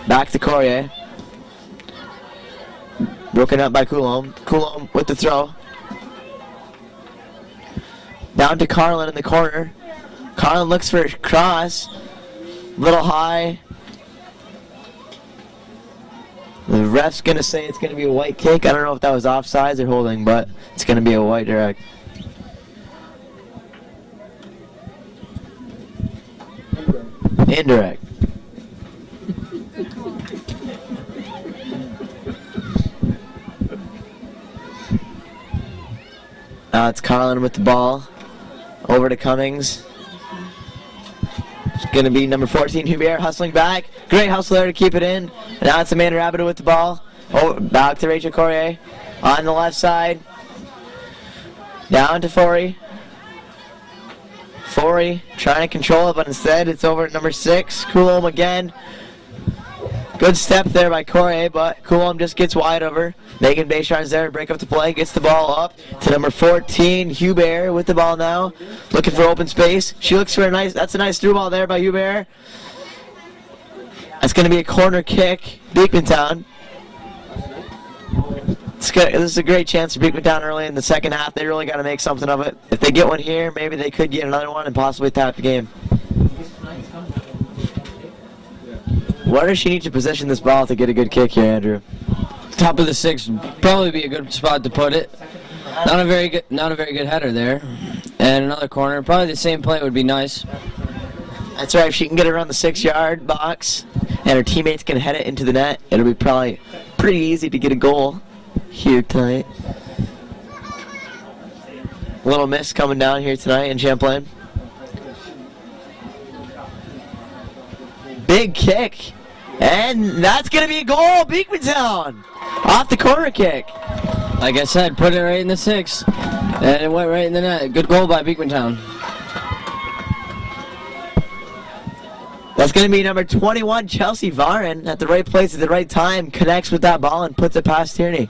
Back to Courier. Broken up by Coulomb. Coulomb with the throw. Down to Carlin in the corner. Carlin looks for a cross. Little high. The ref's going to say it's going to be a white kick. I don't know if that was offsides or holding, but it's going to be a white direct. Indirect. Now it's Carlin with the ball. Over to Cummings. It's going to be number 14, Hubert, hustling back. Great hustle there to keep it in. And now it's Amanda Rabideau with the ball. Oh, back to Rachel Corrier on the left side. Down to Forey. Forey trying to control it, but instead it's over at number 6. Coulomb again. Good step there by Corrier, but Coulomb just gets wide over. Megan Bayshard's there to break up the play. Gets the ball up to number 14, Hubert with the ball now. Looking for open space. She looks for that's a nice through ball there by Hubert. That's going to be a corner kick. Beekmantown. This is a great chance for Beekmantown early in the second half. They really got to make something of it. If they get one here, maybe they could get another one and possibly tie the game. Where does she need to position this ball to get a good kick here, Andrew? Top of the 6 would probably be a good spot to put it. Not a very good header there. And another corner. Probably the same play would be nice. That's right. If she can get it around the 6-yard box and her teammates can head it into the net, it'll be probably pretty easy to get a goal here tonight. A little miss coming down here tonight in Champlain. Big kick. And that's going to be a goal, Beekmantown, off the corner kick. Like I said, put it right in the 6. And it went right in the net. Good goal by Beekmantown. That's going to be number 21, Chelsea Varin, at the right place at the right time, connects with that ball and puts it past Tierney.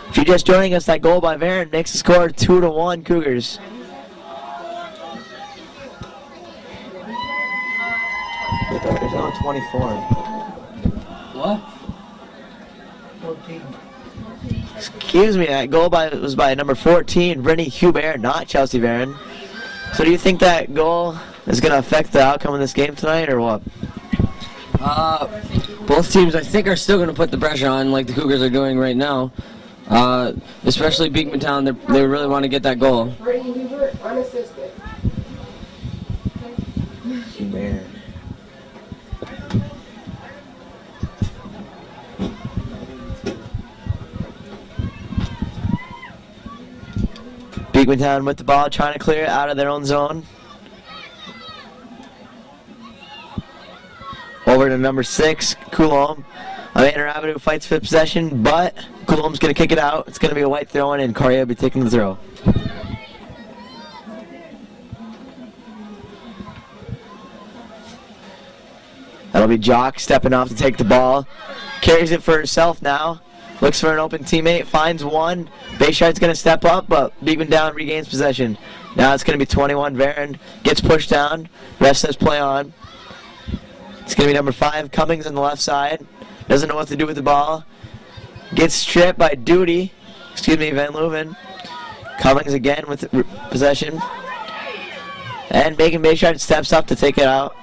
If you're just joining us, that goal by Varin makes the score 2-1 Cougars. There's no 24. What? Excuse me, that goal was by number 14, Brittany Hubert, not Chelsea Varin. So do you think that goal is going to affect the outcome of this game tonight, or what? Both teams, I think, are still going to put the pressure on like the Cougars are doing right now. Especially Beekmantown, they really want to get that goal. Brittany Hubert, unassisted. Hubert. Beekmantown with the ball, trying to clear it out of their own zone. Over to number 6, Coulomb. Amanda Rabideau fights for possession, but Coulomb's going to kick it out. It's going to be a white throw-in, and Corrier will be taking the throw. That'll be Jock stepping off to take the ball. Carries it for herself now. Looks for an open teammate, finds one. Bayshard's going to step up, but Beekmantown regains possession. Now it's going to be 21, Varin. Gets pushed down. Ref says play on. It's going to be number 5, Cummings on the left side. Doesn't know what to do with the ball. Gets stripped by Van Leuven. Cummings again with possession. And Megan Bayshard steps up to take it out.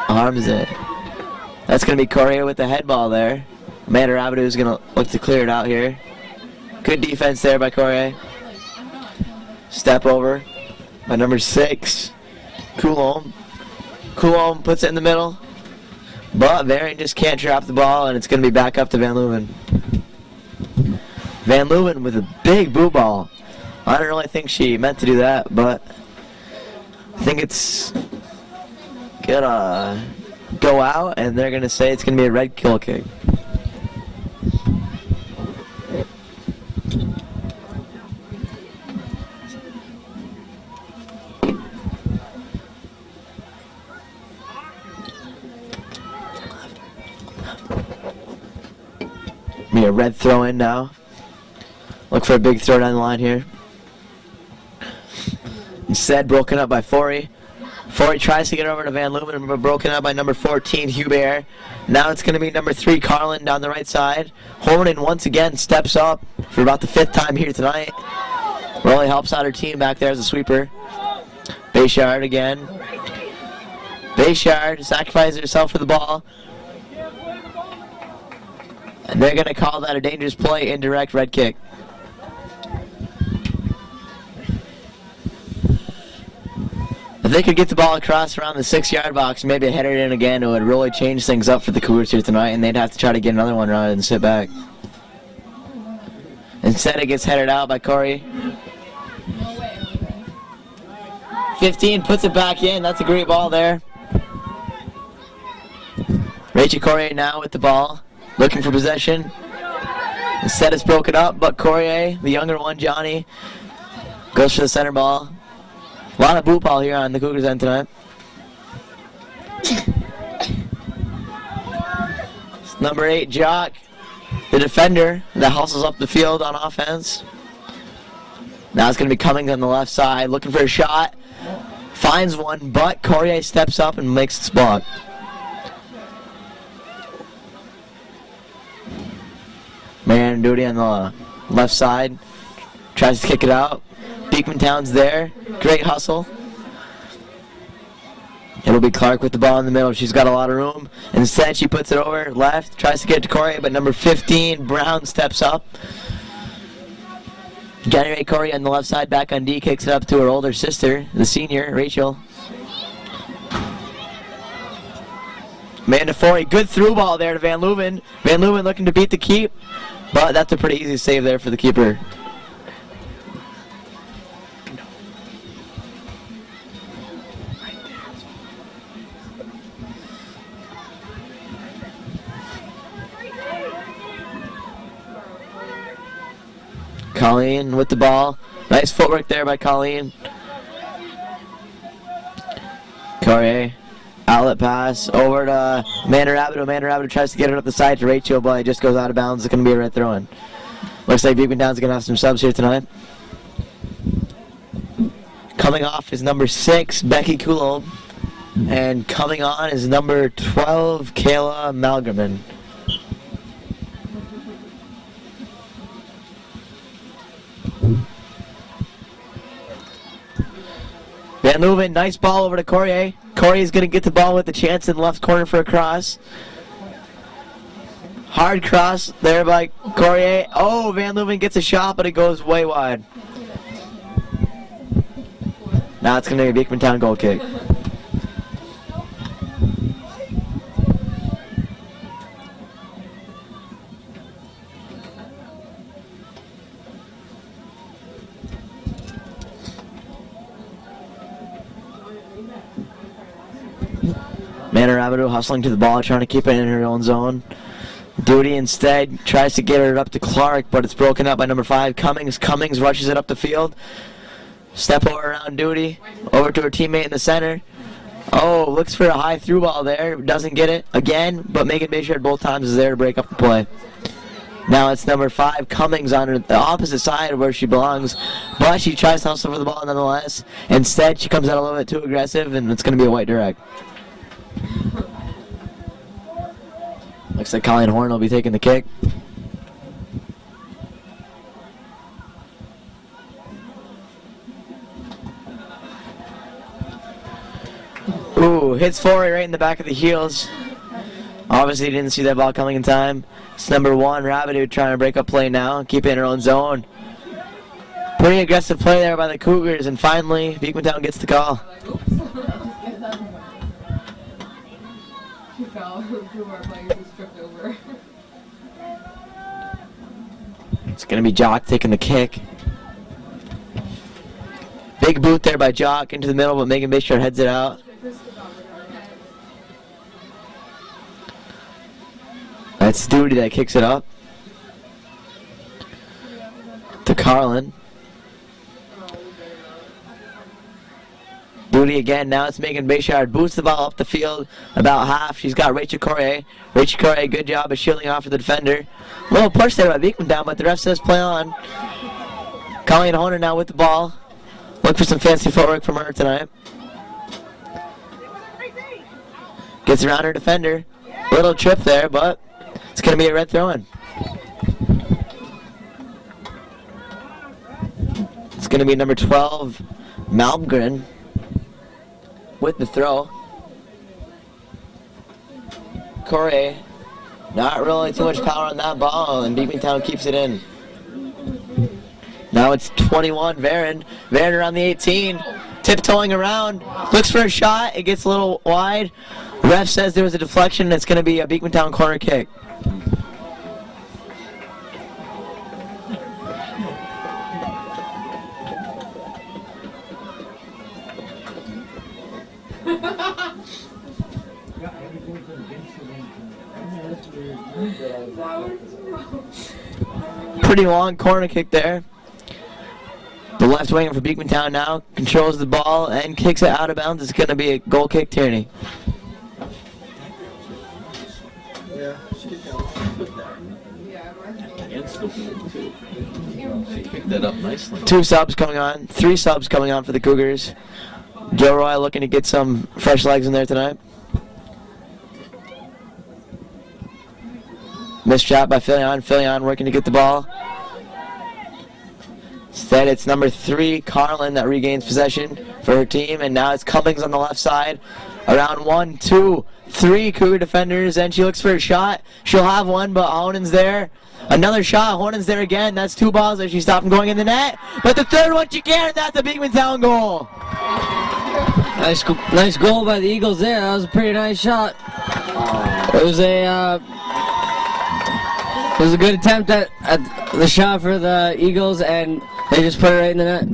Arms it. That's going to be Corrier with the head ball there. Amanda Rabideau is going to look to clear it out here. Good defense there by Corrier. Step over by number 6, Coulomb. Coulomb puts it in the middle. But Varin just can't drop the ball, and it's going to be back up to Van Leuven. Van Leuven with a big blue ball. I don't really think she meant to do that, but I think it's going to go out, and they're going to say it's going to be a red kill kick. Be a red throw in now. Look for a big throw down the line here. Instead, broken up by Forey. Forey tries to get over to Van Leuven, but broken up by number 14, Hubert. Now it's going to be number 3, Carlin, down the right side. Hornan once again steps up for about the 5th time here tonight. Really helps out her team back there as a sweeper. Bayshard again. Bayshard sacrifices herself for the ball. And they're going to call that a dangerous play, indirect red kick. If they could get the ball across around the 6-yard box, maybe head it in again, it would really change things up for the Cougars here tonight, and they'd have to try to get another one rather than sit back. Instead, it gets headed out by Corey. 15 puts it back in. That's a great ball there. Rachel Corrier now with the ball, looking for possession. Instead it's broken up, but Corrier, the younger one, Johnny, goes for the center ball. A lot of boot ball here on the Cougars end tonight. It's number 8, Jock, the defender that hustles up the field on offense. Now it's going to be Cummings on the left side, looking for a shot. Finds one, but Corrier steps up and makes the block. Man duty on the left side. Tries to kick it out. Beekmantown's there. Great hustle. It'll be Clark with the ball in the middle. She's got a lot of room. Instead, she puts it over left. Tries to get it to Corey, but number 15, Brown, steps up. January Corey on the left side, back on D, kicks it up to her older sister, the senior, Rachel. Amanda Forey, good through ball there to Van Leuven. Van Leuven looking to beat the keep, but that's a pretty easy save there for the keeper. Colleen with the ball. Nice footwork there by Colleen. Corrier. Outlet pass over to Amanda Rabideau. Amanda Rabideau tries to get it up the side to Rachel, but it just goes out of bounds. It's going to be a red throw-in. Looks like Beekmantown's going to have some subs here tonight. Coming off is number 6, Becky Kulob. And coming on is number 12, Kayla Malgerman. Van Leuven, nice ball over to Corrier. Corrier's going to get the ball with the chance in the left corner for a cross. Hard cross there by Corrier. Oh, Van Leuven gets a shot, but it goes way wide. Now it's going to be a Beekmantown goal kick. Amanda Rabideau hustling to the ball, trying to keep it in her own zone. Duty instead tries to get it up to Clark, but it's broken up by number 5, Cummings. Cummings rushes it up the field. Step over around Duty, over to her teammate in the center. Oh, looks for a high through ball there. Doesn't get it again, but Megan Bayshard both times is there to break up the play. Now it's number 5, Cummings, on the opposite side of where she belongs, but she tries to hustle for the ball nonetheless. Instead, she comes out a little bit too aggressive, and it's going to be a white direct. Looks like Colleen Horn will be taking the kick. Ooh, hits Forey right in the back of the heels. Obviously didn't see that ball coming in time. It's number 1, Rabideau, trying to break up play now, keep it in her own zone. Pretty aggressive play there by the Cougars, and finally, Beekmantown gets the call. She fell. 2 of our players just tripped over. It's going to be Jock taking the kick. Big boot there by Jock into the middle, but Megan Bayshard heads it out. That's Duty that kicks it up to Carlin. Duty again, now it's Megan Bayshard. Boosts the ball up the field about half. She's got Rachel Corrier. Rachel Corrier, good job of shielding off for the defender. A little push there by Beekmantown, but the ref says play on. Colleen Horner now with the ball. Look for some fancy footwork from her tonight. Gets around her defender. Little trip there, but it's going to be a red throw-in. It's going to be number 12, Malmgren, with the throw. Corey, not really too much power on that ball, and Beekmantown keeps it in. Now it's 21, Varen. Varen around the 18, tiptoeing around, looks for a shot. It gets a little wide. Ref says there was a deflection, and it's going to be a Beekmantown corner kick. Pretty long corner kick there. The left winger for Beekmantown now controls the ball and kicks it out of bounds. It's going to be a goal kick, Tierney. Yeah, she put that against the pool too. She picked that up nicely. 2 subs coming on. 3 subs coming on for the Cougars. Joe Roy looking to get some fresh legs in there tonight. Missed shot by Filion. Filion working to get the ball. Instead, it's number 3, Carlin, that regains possession for her team. And now it's Cummings on the left side. Around 1, 2, 3 Cougar defenders. And she looks for a shot. She'll have one, but Honen's there. Another shot. Honen's there again. That's 2 balls that she stopped from going in the net. But the third one she can't. That's a Beekmantown goal. Nice goal by the Eagles there. That was a pretty nice shot. It was a good attempt at the shot for the Eagles, and they just put it right in the net.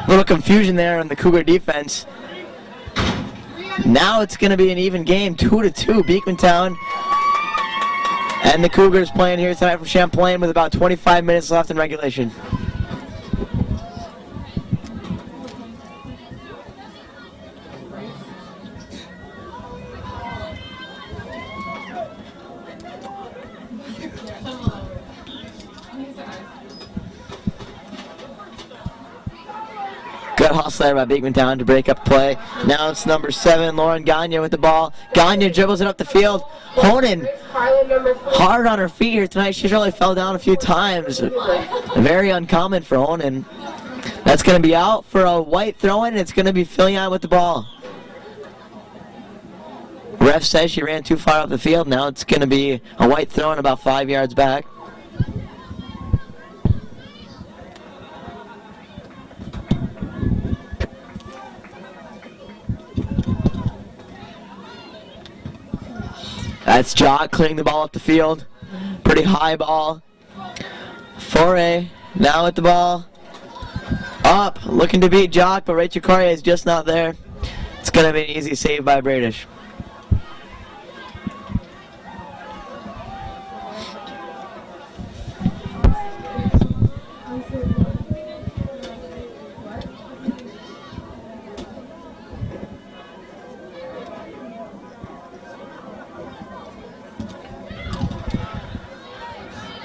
Little confusion there on the Cougar defense. Now it's going to be an even game, 2-2, Beekmantown. And the Cougars playing here tonight from Champlain with about 25 minutes left in regulation. Good hustle there by Beekmantown to break up play. Now it's number 7, Lauren Gagne with the ball. Gagne dribbles it up the field. Honan hard on her feet here tonight. She's really fell down a few times. Very uncommon for Honan. That's going to be out for a white throw-in. It's going to be Filion with the ball. Ref says she ran too far up the field. Now it's going to be a white throw-in about 5 yards back. That's Jock clearing the ball up the field. Pretty high ball. Foray now with the ball. Up, looking to beat Jock, but Rachel Correa is just not there. It's going to be an easy save by Bradish.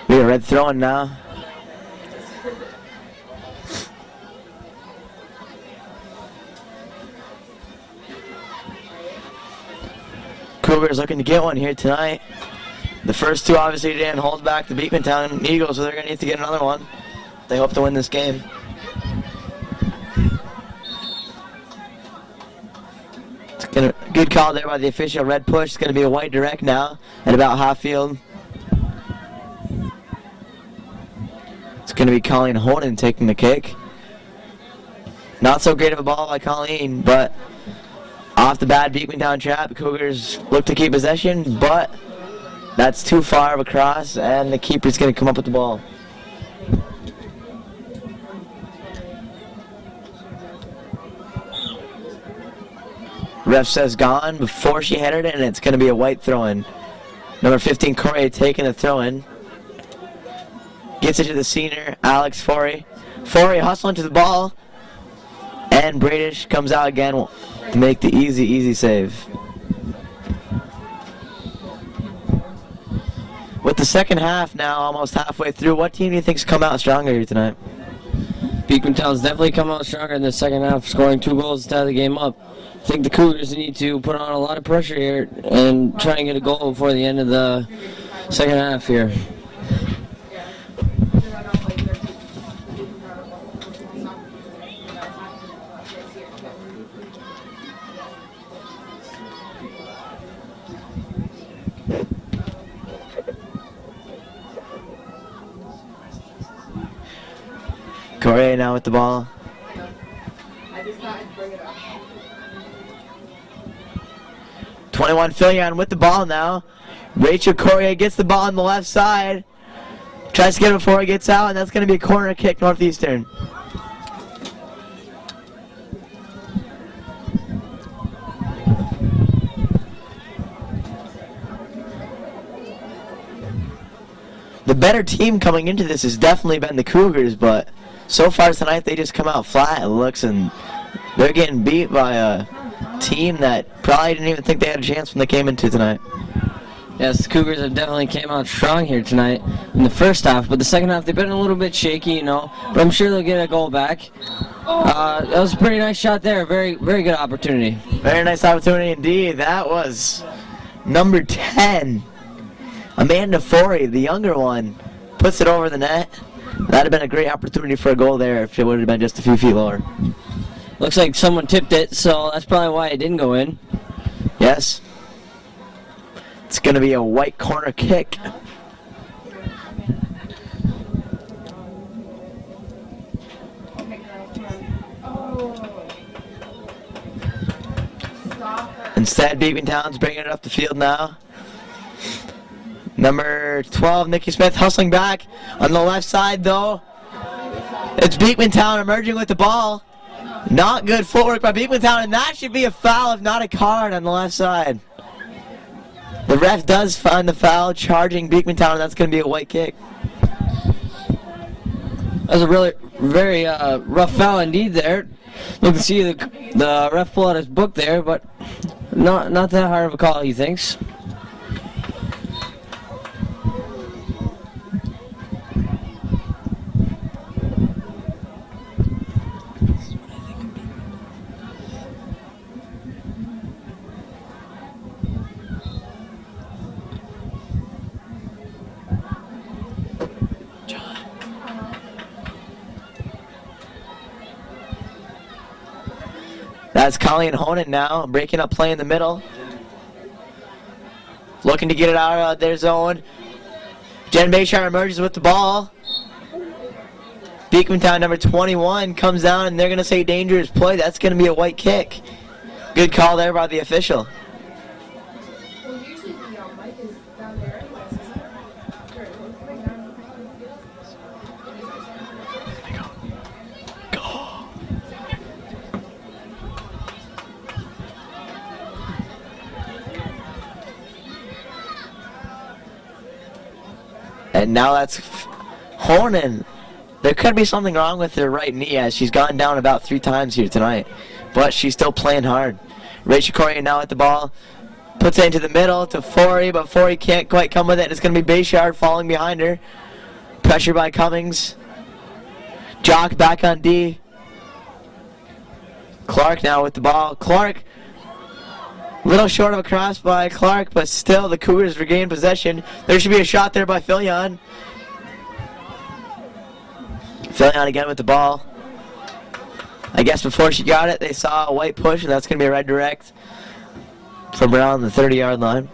We are red throwing now. Cougars looking to get one here tonight. The first 2 obviously didn't hold back the Beekmantown Eagles, so they're going to need to get another one. They hope to win this game. It's good call there by the official. Red push. It's going to be a white direct now at about half field. It's going to be Colleen Honan taking the kick. Not so great of a ball by Colleen, but off the bad Beekmantown trap, the Cougars look to keep possession, but that's too far of a cross, and the keeper's going to come up with the ball. Ref says gone before she headed it, and it's going to be a white throw-in. Number 15, Corey, taking the throw-in. Gets it to the senior, Alex Forey. Forey hustling to the ball. And Bradish comes out again to make the easy save. With the second half now almost halfway through, what team do you think's come out stronger here tonight? Beekmantown's definitely come out stronger in the second half, scoring 2 goals to tie the game up. I think the Cougars need to put on a lot of pressure here and try and get a goal before the end of the second half here. Correa now with the ball. 21 Filion with the ball now. Rachel Correa gets the ball on the left side. Tries to get it before it gets out, and that's going to be a corner kick, the better team coming into this has definitely been the Cougars, but so far tonight they just come out flat, it looks, and they're getting beat by a team that probably didn't even think they had a chance when they came into tonight. Yes, the Cougars have definitely came out strong here tonight in the first half, but the second half they've been a little bit shaky, you know, but I'm sure they'll get a goal back. That was a pretty nice shot there, very good opportunity. Very nice opportunity indeed. That was number 10, Amanda Forey, the younger one, puts it over the net. That would have been a great opportunity for a goal there if it would have been just a few feet lower. Looks like someone tipped it, so that's probably why it didn't go in. Yes. It's going to be a white corner kick. Instead, Beekmantown's bringing it up the field now. Number 12, Nikki Smith, hustling back on the left side, though. It's Beekmantown emerging with the ball. Not good footwork by Beekmantown, and that should be a foul, if not a card, on the left side. The ref does find the foul, charging Beekmantown, and that's going to be a white kick. That was a really very rough foul indeed there. You can see the ref pull out his book there, but not that hard of a call, he thinks. That's Colleen Honan now, breaking up play in the middle. Looking to get it out of their zone. Jen Bayshire emerges with the ball. Beekmantown, number 21, comes down, and they're going to say dangerous play. That's going to be a white kick. Good call there by the official. Well, usually the mic is down there anyways, isn't it? Go. And now that's Honan. There could be something wrong with her right knee as she's gone down about 3 times here tonight. But she's still playing hard. Rachel Corey now at the ball. Puts it into the middle to Forey, but Forey can't quite come with it. It's going to be Bayshard falling behind her. Pressure by Cummings. Jock back on D. Clark now with the ball. Clark, little short of a cross by Clark, but still the Cougars regain possession. There should be a shot there by Filion. Filion again with the ball. I guess before she got it, they saw a white push, and that's going to be a red direct from around the 30-yard line.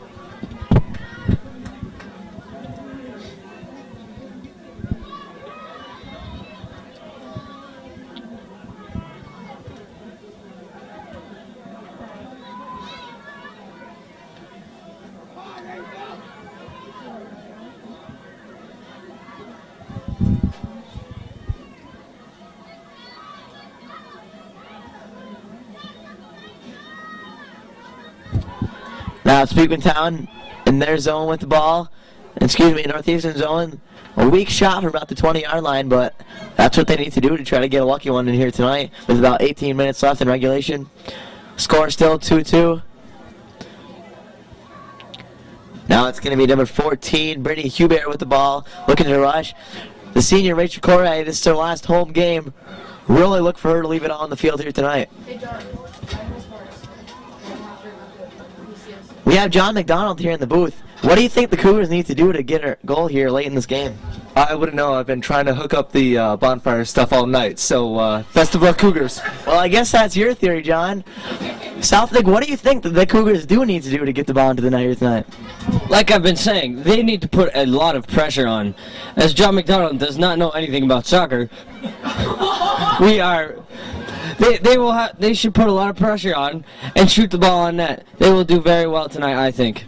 Now it's Beekmantown in their zone with the ball. Northeastern zone. A weak shot from about the 20-yard line, but that's what they need to do to try to get a lucky one in here tonight with about 18 minutes left in regulation. Score still 2-2. Now it's going to be number 14, Brittany Hubert with the ball, looking to rush. The senior, Rachel Corey, this is their last home game. Really look for her to leave it all on the field here tonight. Hey, John. We have John McDonald here in the booth. What do you think the Cougars need to do to get a goal here late in this game? I wouldn't know. I've been trying to hook up the bonfire stuff all night. So, best of luck, Cougars. Well, I guess that's your theory, John. Southwick, what do you think that the Cougars do need to do to get the ball into the net here tonight? Like I've been saying, they need to put a lot of pressure on. As John McDonald does not know anything about soccer, they should put a lot of pressure on and shoot the ball on net. They will do very well tonight, I think.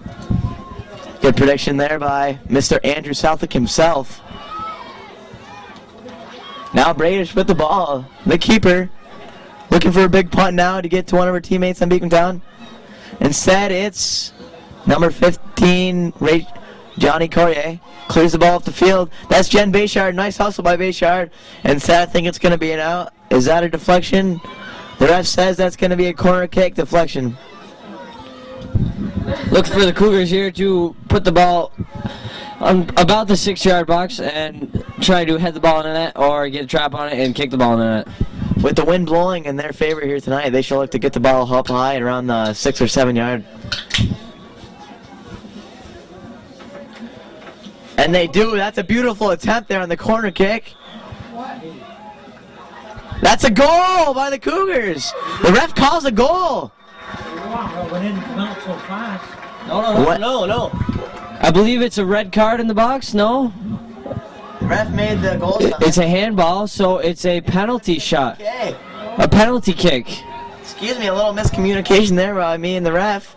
Good prediction there by Mr. Andrew Southwick himself. Now Bradish with the ball. The keeper looking for a big punt now to get to one of her teammates on Beekmantown. Instead, it's number 15, Johnny Corrier clears the ball up the field. That's Jen Bayshard. Nice hustle by Bayshard. Instead, I think it's going to be an out. Is that a deflection? The ref says that's going to be a corner kick deflection. Look for the Cougars here to put the ball on about the 6-yard box and try to head the ball in the net or get a trap on it and kick the ball in the net. With the wind blowing in their favor here tonight, they should look to get the ball up high and around the 6 or 7 yard. And they do. That's a beautiful attempt there on the corner kick. That's a goal by the Cougars. The ref calls a goal. No. I believe it's a red card in the box, no? The ref made the goal sign. It's a handball, so it's a penalty shot. Okay. A penalty kick. Excuse me, a little miscommunication there by me and the ref.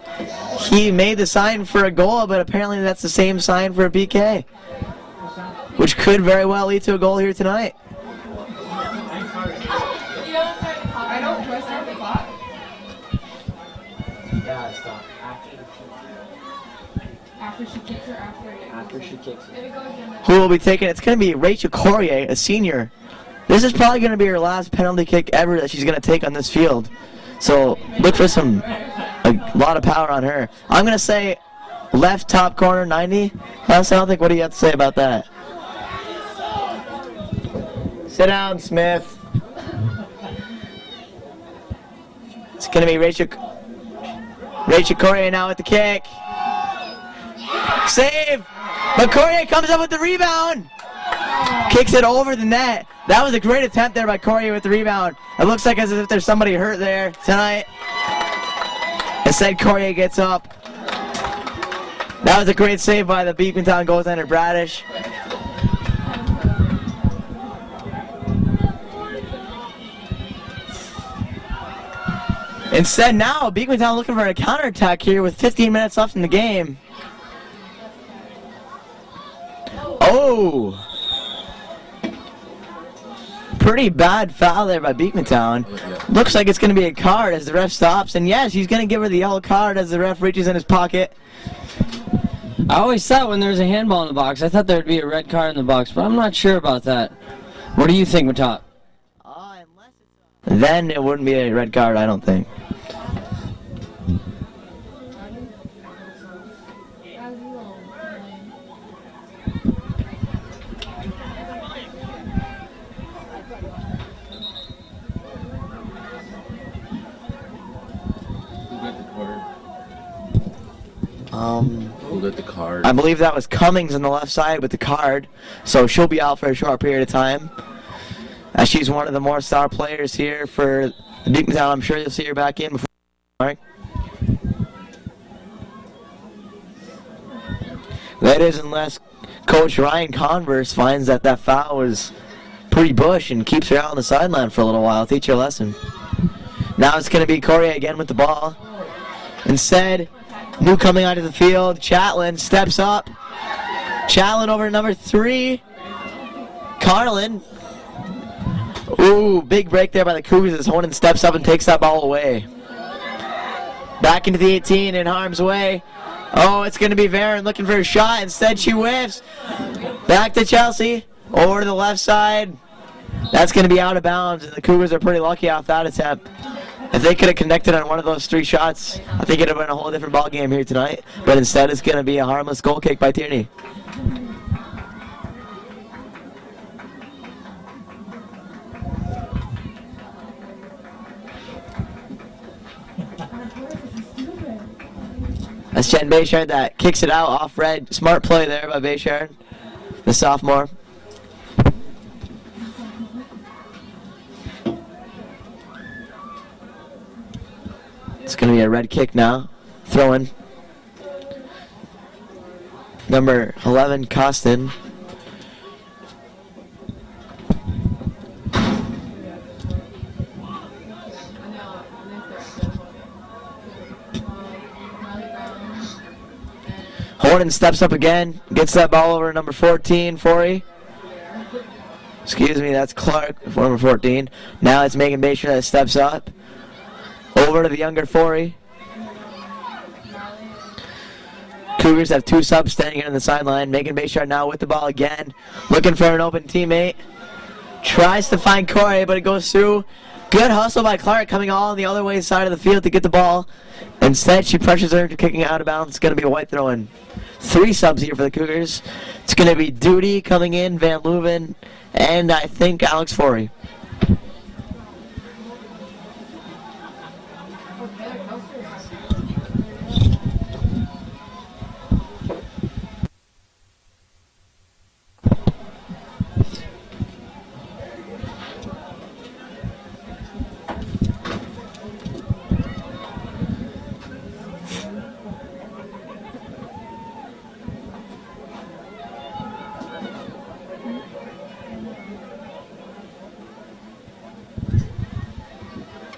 He made the sign for a goal, but apparently that's the same sign for a PK, which could very well lead to a goal here tonight. I don't trust the clock. Yeah, stop. After she kicks her, after she kicks it. Who will be taking it? It's going to be Rachel Corrier, a senior. This is probably going to be her last penalty kick ever that she's going to take on this field. So look for a lot of power on her. I'm going to say left top corner 90. Honestly, I don't think, what do you have to say about that? Sit down, Smith. It's going to be Rachel Corrier now with the kick. Save! But Corrier comes up with the rebound. Kicks it over the net. That was a great attempt there by Corrier with the rebound. It looks like as if there's somebody hurt there tonight. Instead, Corrier gets up. That was a great save by the Beekmantown goaltender, Bradish. Instead, now Beekmantown looking for a counterattack here with 15 minutes left in the game. Oh! Pretty bad foul there by Beekmantown. Looks like it's going to be a card as the ref stops. And yes, he's going to give her the yellow card as the ref reaches in his pocket. I always thought when there was a handball in the box, I thought there would be a red card in the box, but I'm not sure about that. What do you think, Matop? Then it wouldn't be a red card, I don't think. Who got the card? I believe that was Cummings on the left side with the card, so she'll be out for a short period of time. As she's one of the more star players here for Beekmantown, I'm sure you'll see her back in before Mark. That is unless Coach Ryan Converse finds that that foul was pretty bush and keeps her out on the sideline for a little while. Teach her a lesson. Now it's going to be Corrier again with the ball. Instead, new coming onto the field, Chatlin steps up. Chatlin over to number 3. Carlin. Ooh, big break there by the Cougars as Honan steps up and takes that ball away. Back into the 18 in harm's way. Oh, it's going to be Varen looking for a shot. Instead, she whiffs. Back to Chelsea. Over to the left side. That's going to be out of bounds, and the Cougars are pretty lucky off that attempt. If they could have connected on one of those 3 shots, I think it would have been a whole different ball game here tonight. But instead, it's going to be a harmless goal kick by Tierney. That's Jen Bayshard that kicks it out off red. Smart play there by Bayshard, the sophomore. It's going to be a red kick now. Throw in. Number 11, Costin. Horton steps up again, gets that ball over to number 14, Forey. Excuse me, that's Clark, number 14. Now it's Megan Bayshard that steps up. Over to the younger Forey. Cougars have 2 subs standing on the sideline. Megan Bayshard now with the ball again, looking for an open teammate. Tries to find Corey, but it goes through. Good hustle by Clark, coming all on the other way side of the field to get the ball. Instead, she pressures her to kicking it out of bounds. It's going to be a white throw in. 3 subs here for the Cougars. It's going to be Duty coming in, Van Leuven, and I think Alex Forey.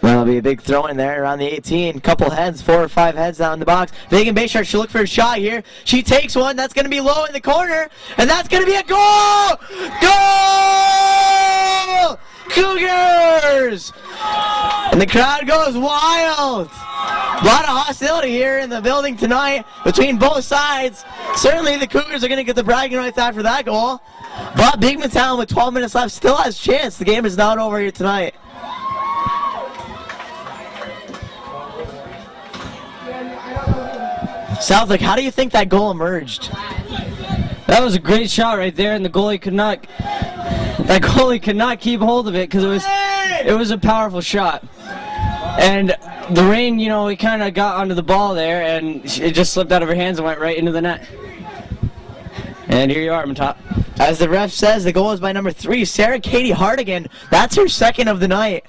That'll be a big throw in there around the 18. Couple heads, 4 or 5 heads down in the box. Megan Bayshard should look for a shot here. She takes one. That's going to be low in the corner. And that's going to be a goal! Goal! Cougars! And the crowd goes wild. A lot of hostility here in the building tonight between both sides. Certainly the Cougars are going to get the bragging rights after that goal. But Beekmantown with 12 minutes left still has a chance. The game is not over here tonight. Southwick, how do you think that goal emerged? That was a great shot right there, and the goalie could not. That goalie could not keep hold of it because it was a powerful shot. And the rain, you know, it kind of got onto the ball there, and it just slipped out of her hands and went right into the net. And here you are, Matop. As the ref says, the goal is by number 3, Sarah Katie Hardigan. That's her second of the night.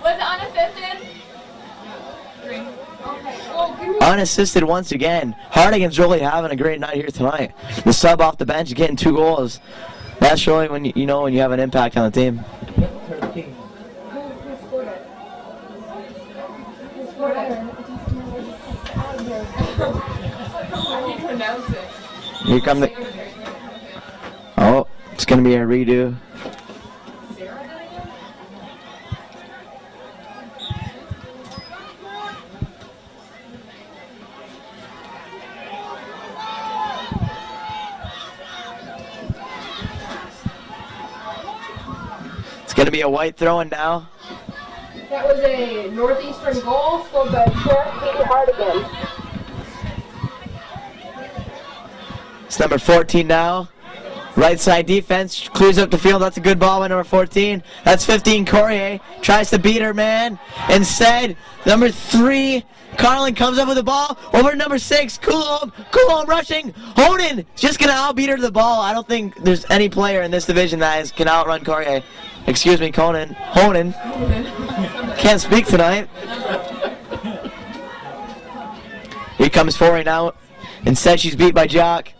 Was it unassisted? Unassisted once again. Hardigan's really having a great night here tonight. The sub off the bench getting 2 goals. That's really when you know when you have an impact on the team. Who scored it? Who scored it? How do you pronounce it? Here come the... Oh, it's going to be a redo. It's going to be a white throw-in now. That was a northeastern goal scored by Sarah Katie Hardigan. It's number 14 now. Right side defense, clears up the field. That's a good ball by number 14. That's 15, Courier. Tries to beat her man. Instead, number 3, Carlin comes up with the ball. Over to number 6, Coulomb. Coulomb rushing. Honan just going to outbeat her to the ball. I don't think there's any player in this division that can outrun Courier. Excuse me, Honan. Can't speak tonight. Here comes Forey now. Instead, she's beat by Jock.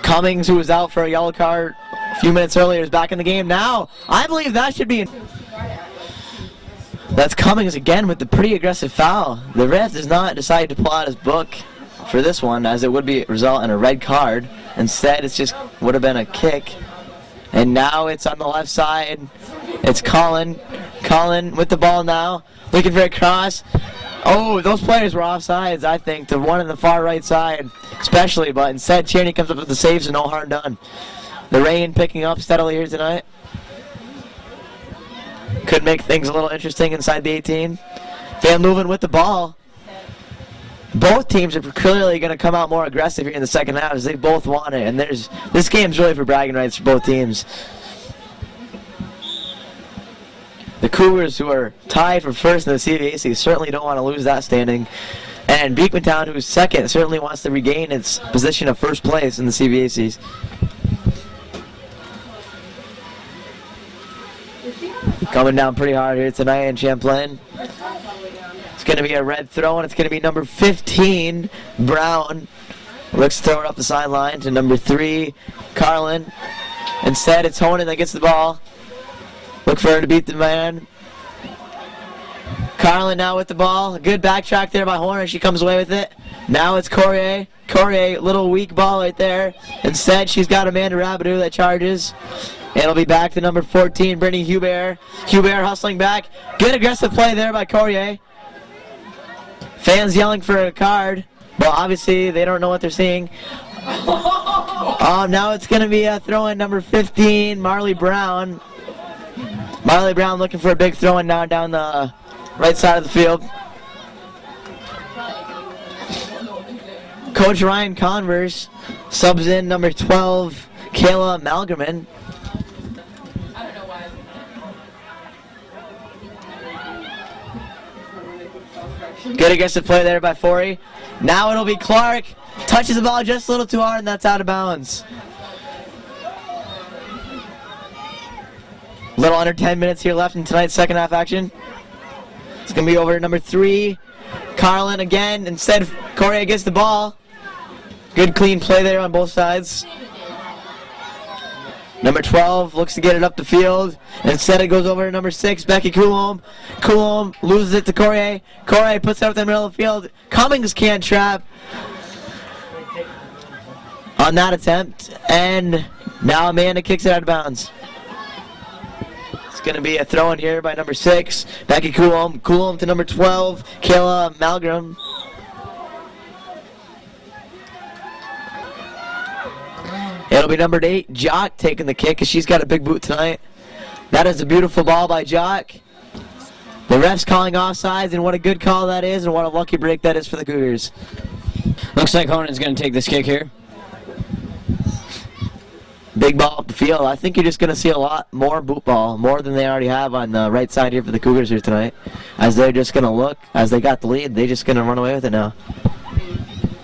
Cummings, who was out for a yellow card a few minutes earlier, is back in the game now. I believe that should be... That's Cummings again with the pretty aggressive foul. The ref does not decide to pull out his book for this one, as it would be result in a red card. Instead, it's just would have been a kick. And now it's on the left side. It's Colin. Colin with the ball now, looking for a cross. Oh, those players were offsides, I think. The one on the far right side, especially. But instead, Chaney comes up with the saves and no harm done. The rain picking up steadily here tonight. Could make things a little interesting inside the 18. Van Leuven with the ball. Both teams are clearly going to come out more aggressive here in the second half as they both want it. And this game's really for bragging rights for both teams. The Cougars, who are tied for first in the CVAC, certainly don't want to lose that standing. And Beekmantown, who's second, certainly wants to regain its position of first place in the CVACs. Coming down pretty hard here tonight in Champlain. It's going to be a red throw, and it's going to be number 15, Brown. Looks to throw it up the sideline to number 3, Carlin. Instead, it's Honan that gets the ball. Look for her to beat the man. Carlin now with the ball. A good backtrack there by Horner. She comes away with it. Now it's Courier. Courier, little weak ball right there. Instead, she's got Amanda Rabideau that charges. It'll be back to number 14, Brittany Hubert. Hubert hustling back. Good aggressive play there by Courier. Fans yelling for a card, but obviously they don't know what they're seeing. Now it's going to be a throw-in, number 15, Marley Brown. Marley Brown looking for a big throw-in now down the right side of the field. Coach Ryan Converse subs in number 12, Kayla Malgerman. Good aggressive play there by Forey. Now it'll be Clark. Touches the ball just a little too hard, and that's out of bounds. A little under 10 minutes here left in tonight's second half action. It's going to be over to number 3, Carlin again. Instead, Correa gets the ball. Good clean play there on both sides. Number 12 looks to get it up the field. Instead, it goes over to number 6, Becky Coulomb. Coulomb loses it to Correa. Correa puts it up in the middle of the field. Cummings can't trap on that attempt. And now Amanda kicks it out of bounds. It's going to be a throw in here by number 6, Becky Coulomb. Coulomb to number 12, Kayla Malgram. It'll be number 8, Jock, taking the kick because she's got a big boot tonight. That is a beautiful ball by Jock. The ref's calling offsides, and what a good call that is, and what a lucky break that is for the Cougars. Looks like Honan's going to take this kick here. Big ball up the field. I think you're just going to see a lot more boot ball, more than they already have on the right side here for the Cougars here tonight. As they're just going to look, as they got the lead, they're just going to run away with it now.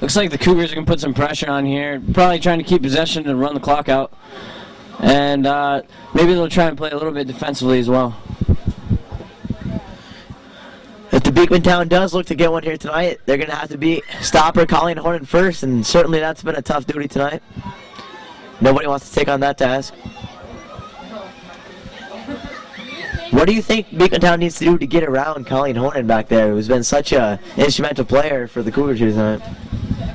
Looks like the Cougars are going to put some pressure on here. Probably trying to keep possession and run the clock out. And maybe they'll try and play a little bit defensively as well. If the Beekmantown does look to get one here tonight, they're going to have to beat stopper Colleen Horton first, and certainly that's been a tough duty tonight. Nobody wants to take on that task. What do you think Beekmantown needs to do to get around Colleen Horton back there, who's been such an instrumental player for the Cougars here tonight?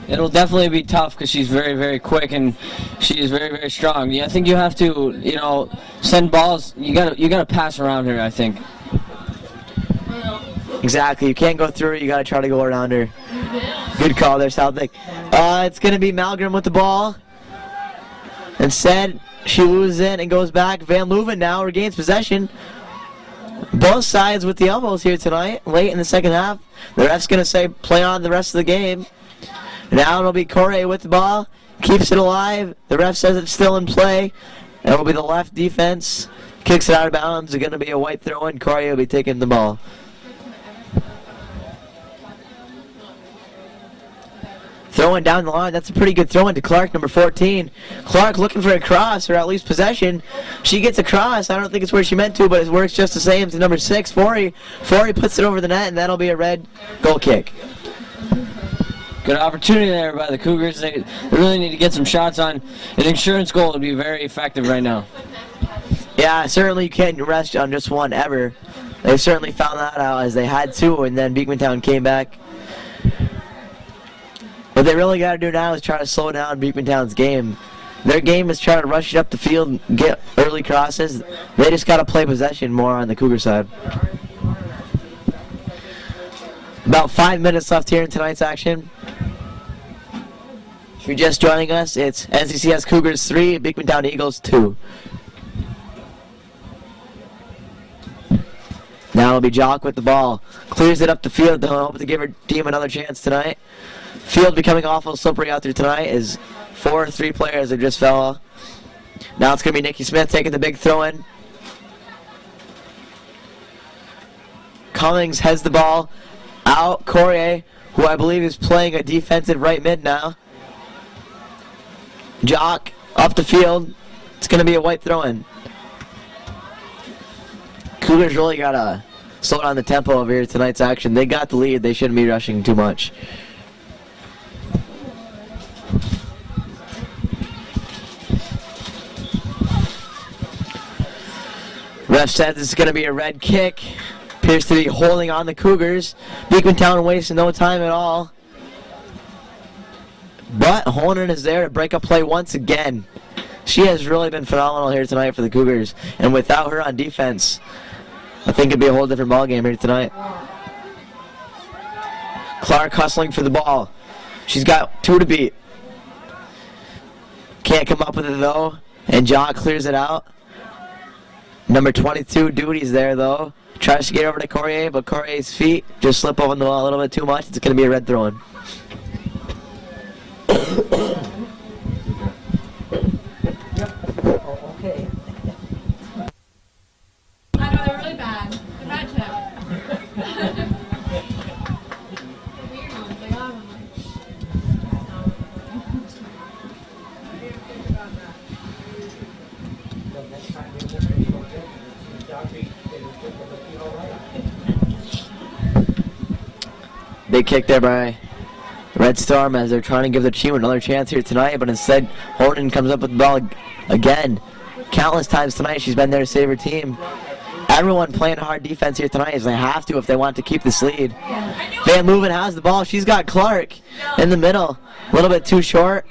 It'll definitely be tough because she's very, very quick and she is very, very strong. Yeah, I think you have to, send balls. You gotta pass around her, I think. Exactly. You can't go through her. You got to try to go around her. Good call there, Southwick. It's going to be Malgrim with the ball. Instead, she loses it and goes back. Van Leuven now regains possession. Both sides with the elbows here tonight, late in the second half. The ref's going to say play on the rest of the game. Now it'll be Correa with the ball. Keeps it alive. The ref says it's still in play. It'll be the left defense. Kicks it out of bounds. It's going to be a white throw, and Correa will be taking the ball. Throwing down the line. That's a pretty good throw in to Clark, number 14. Clark looking for a cross, or at least possession. She gets a cross. I don't think it's where she meant to, but it works just the same to number 6, Forey. Forey puts it over the net, and that'll be a red goal kick. Good opportunity there by the Cougars. They really need to get some shots on. An insurance goal would be very effective right now. Yeah, certainly you can't rest on just one ever. They certainly found that out as they had to, and then Beekmantown came back. What they really got to do now is try to slow down Beekmantown's game. Their game is try to rush it up the field and get early crosses. They just got to play possession more on the Cougar side. About 5 minutes left here in tonight's action. If you're just joining us, it's NCCS Cougars 3, Beekmantown Eagles 2. Now it'll be Jock with the ball. Clears it up the field. They'll hope to give her team another chance tonight. Field becoming awful slippery out there tonight as 3 players have just fell off. Now it's going to be Nikki Smith taking the big throw in. Cummings heads the ball out. Correa, who I believe is playing a defensive right mid now. Jock up the field. It's going to be a white throw in. Cougars really got to slow down the tempo over here tonight's action. They got the lead. They shouldn't be rushing too much. Ref said this is going to be a red kick. Appears to be holding on the Cougars. Beekmantown wasting no time at all. But Horner is there to break up play once again. She has really been phenomenal here tonight for the Cougars. And without her on defense, I think it'd be a whole different ballgame here tonight. Clark hustling for the ball. She's got 2 to beat. Can't come up with it though. And John clears it out. Number 22, Duty's there though. Tries to get over to Courier, but Courier's feet just slip over the ball a little bit too much. It's going to be a red throw-in. Okay. I know, they're really bad. They're bad chip. Weird ones. They got them. Big kick there by Red Storm as they're trying to give their team another chance here tonight, but instead Horton comes up with the ball again. Countless times tonight she's been there to save her team. Everyone playing hard defense here tonight as they have to if they want to keep this lead. Van Leuven has the ball. She's got Clark in the middle. A little bit too short,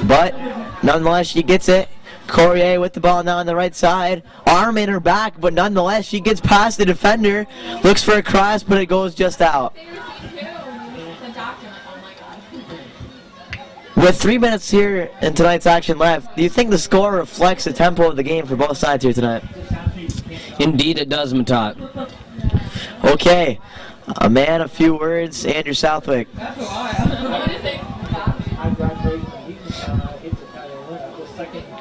but nonetheless she gets it. Courier with the ball now on the right side. Arm in her back, but nonetheless she gets past the defender. Looks for a cross, but it goes just out. With 3 minutes here in tonight's action left, do you think the score reflects the tempo of the game for both sides here tonight? Indeed it does, Matot. Okay. A man, a few words. Andrew Southwick.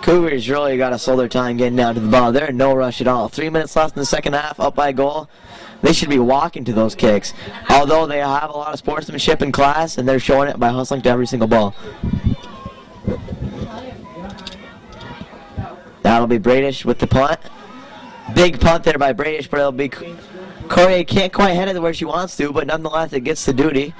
Cougars really got to slow their time getting down to the ball. They're in no rush at all. 3 minutes left in the second half, up by a goal. They should be walking to those kicks. Although they have a lot of sportsmanship in class, and they're showing it by hustling to every single ball. That'll be Bradish with the punt. Big punt there by Bradish, but it'll be Courier can't quite head it where she wants to, but nonetheless it gets to Duty.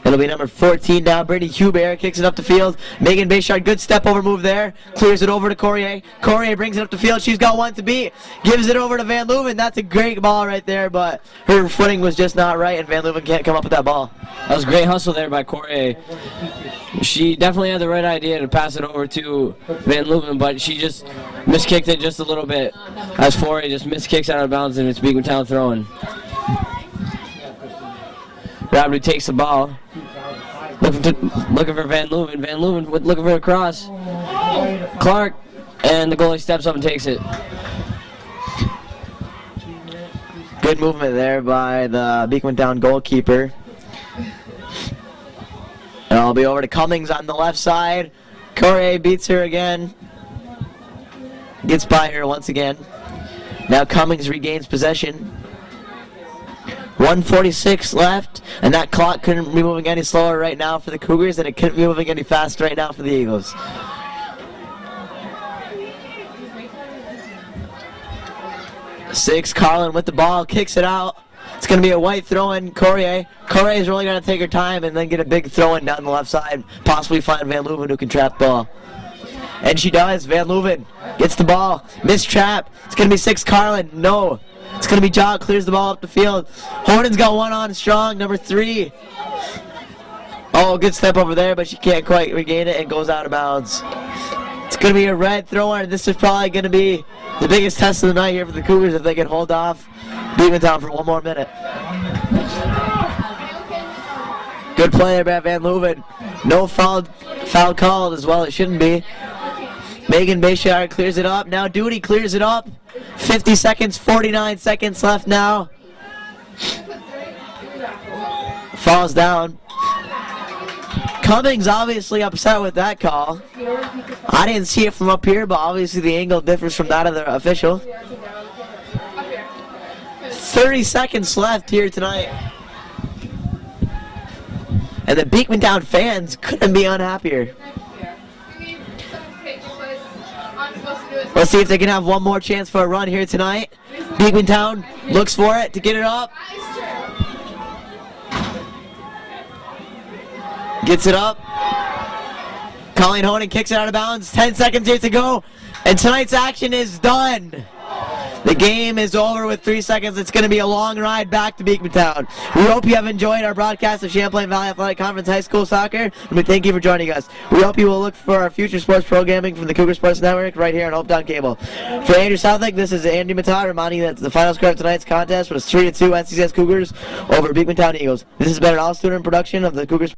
It'll be number 14 now. Brittany Huber kicks it up the field. Megan Bayshard, good step over move there. Clears it over to Courier. Courier brings it up the field. She's got 1 to beat. Gives it over to Van Leuven. That's a great ball right there, but her footing was just not right, and Van Leuven can't come up with that ball. That was a great hustle there by Courier. She definitely had the right idea to pass it over to Van Leuven, but she just miskicked it just a little bit. As Foray just miskicks out of bounds, and it's Beekmantown throwing. Robert takes the ball. Looking for Van Leuven. Van Leuven looking for a cross. Clark, and the goalie steps up and takes it. Good movement there by the Beekmantown goalkeeper. And I'll be over to Cummings on the left side. Courier beats her again. Gets by her once again. Now Cummings regains possession. 1:46 left, and that clock couldn't be moving any slower right now for the Cougars, and it couldn't be moving any faster right now for the Eagles. Six, Carlin with the ball, kicks it out. It's going to be a white throw-in. Courier is really going to take her time and then get a big throw-in down the left side, possibly find Van Leuven who can trap the ball. And she does. Van Leuven gets the ball. Missed trap. It's going to be 6, Carlin. No. It's going to be John, clears the ball up the field. Horton's got 1 on strong, number 3. Oh, good step over there, but she can't quite regain it and goes out of bounds. It's going to be a red thrower. This is probably going to be the biggest test of the night here for the Cougars if they can hold off Beekmantown for 1 more minute. Good play there by Van Leuven. No foul called as well. It shouldn't be. Megan Bayshard clears it up. Now Duty clears it up. 50 seconds, 49 seconds left now. Falls down. Cummings obviously upset with that call. I didn't see it from up here, but obviously the angle differs from that of the official. 30 seconds left here tonight. And the Beekmantown fans couldn't be unhappier. Let's see if they can have one more chance for a run here tonight. Beekmantown looks for it to get it up. Gets it up. Colleen Honan kicks it out of bounds. 10 seconds here to go. And tonight's action is done. The game is over with 3 seconds. It's going to be a long ride back to Beekmantown. We hope you have enjoyed our broadcast of Champlain Valley Athletic Conference High School Soccer, and we thank you for joining us. We hope you will look for our future sports programming from the Cougar Sports Network right here on Hometown Cable. For Andrew Southwick, this is Andy Matad reminding you that the final score of tonight's contest was 3-2 NCCS Cougars over Beekmantown Eagles. This has been an all-student production of the Cougars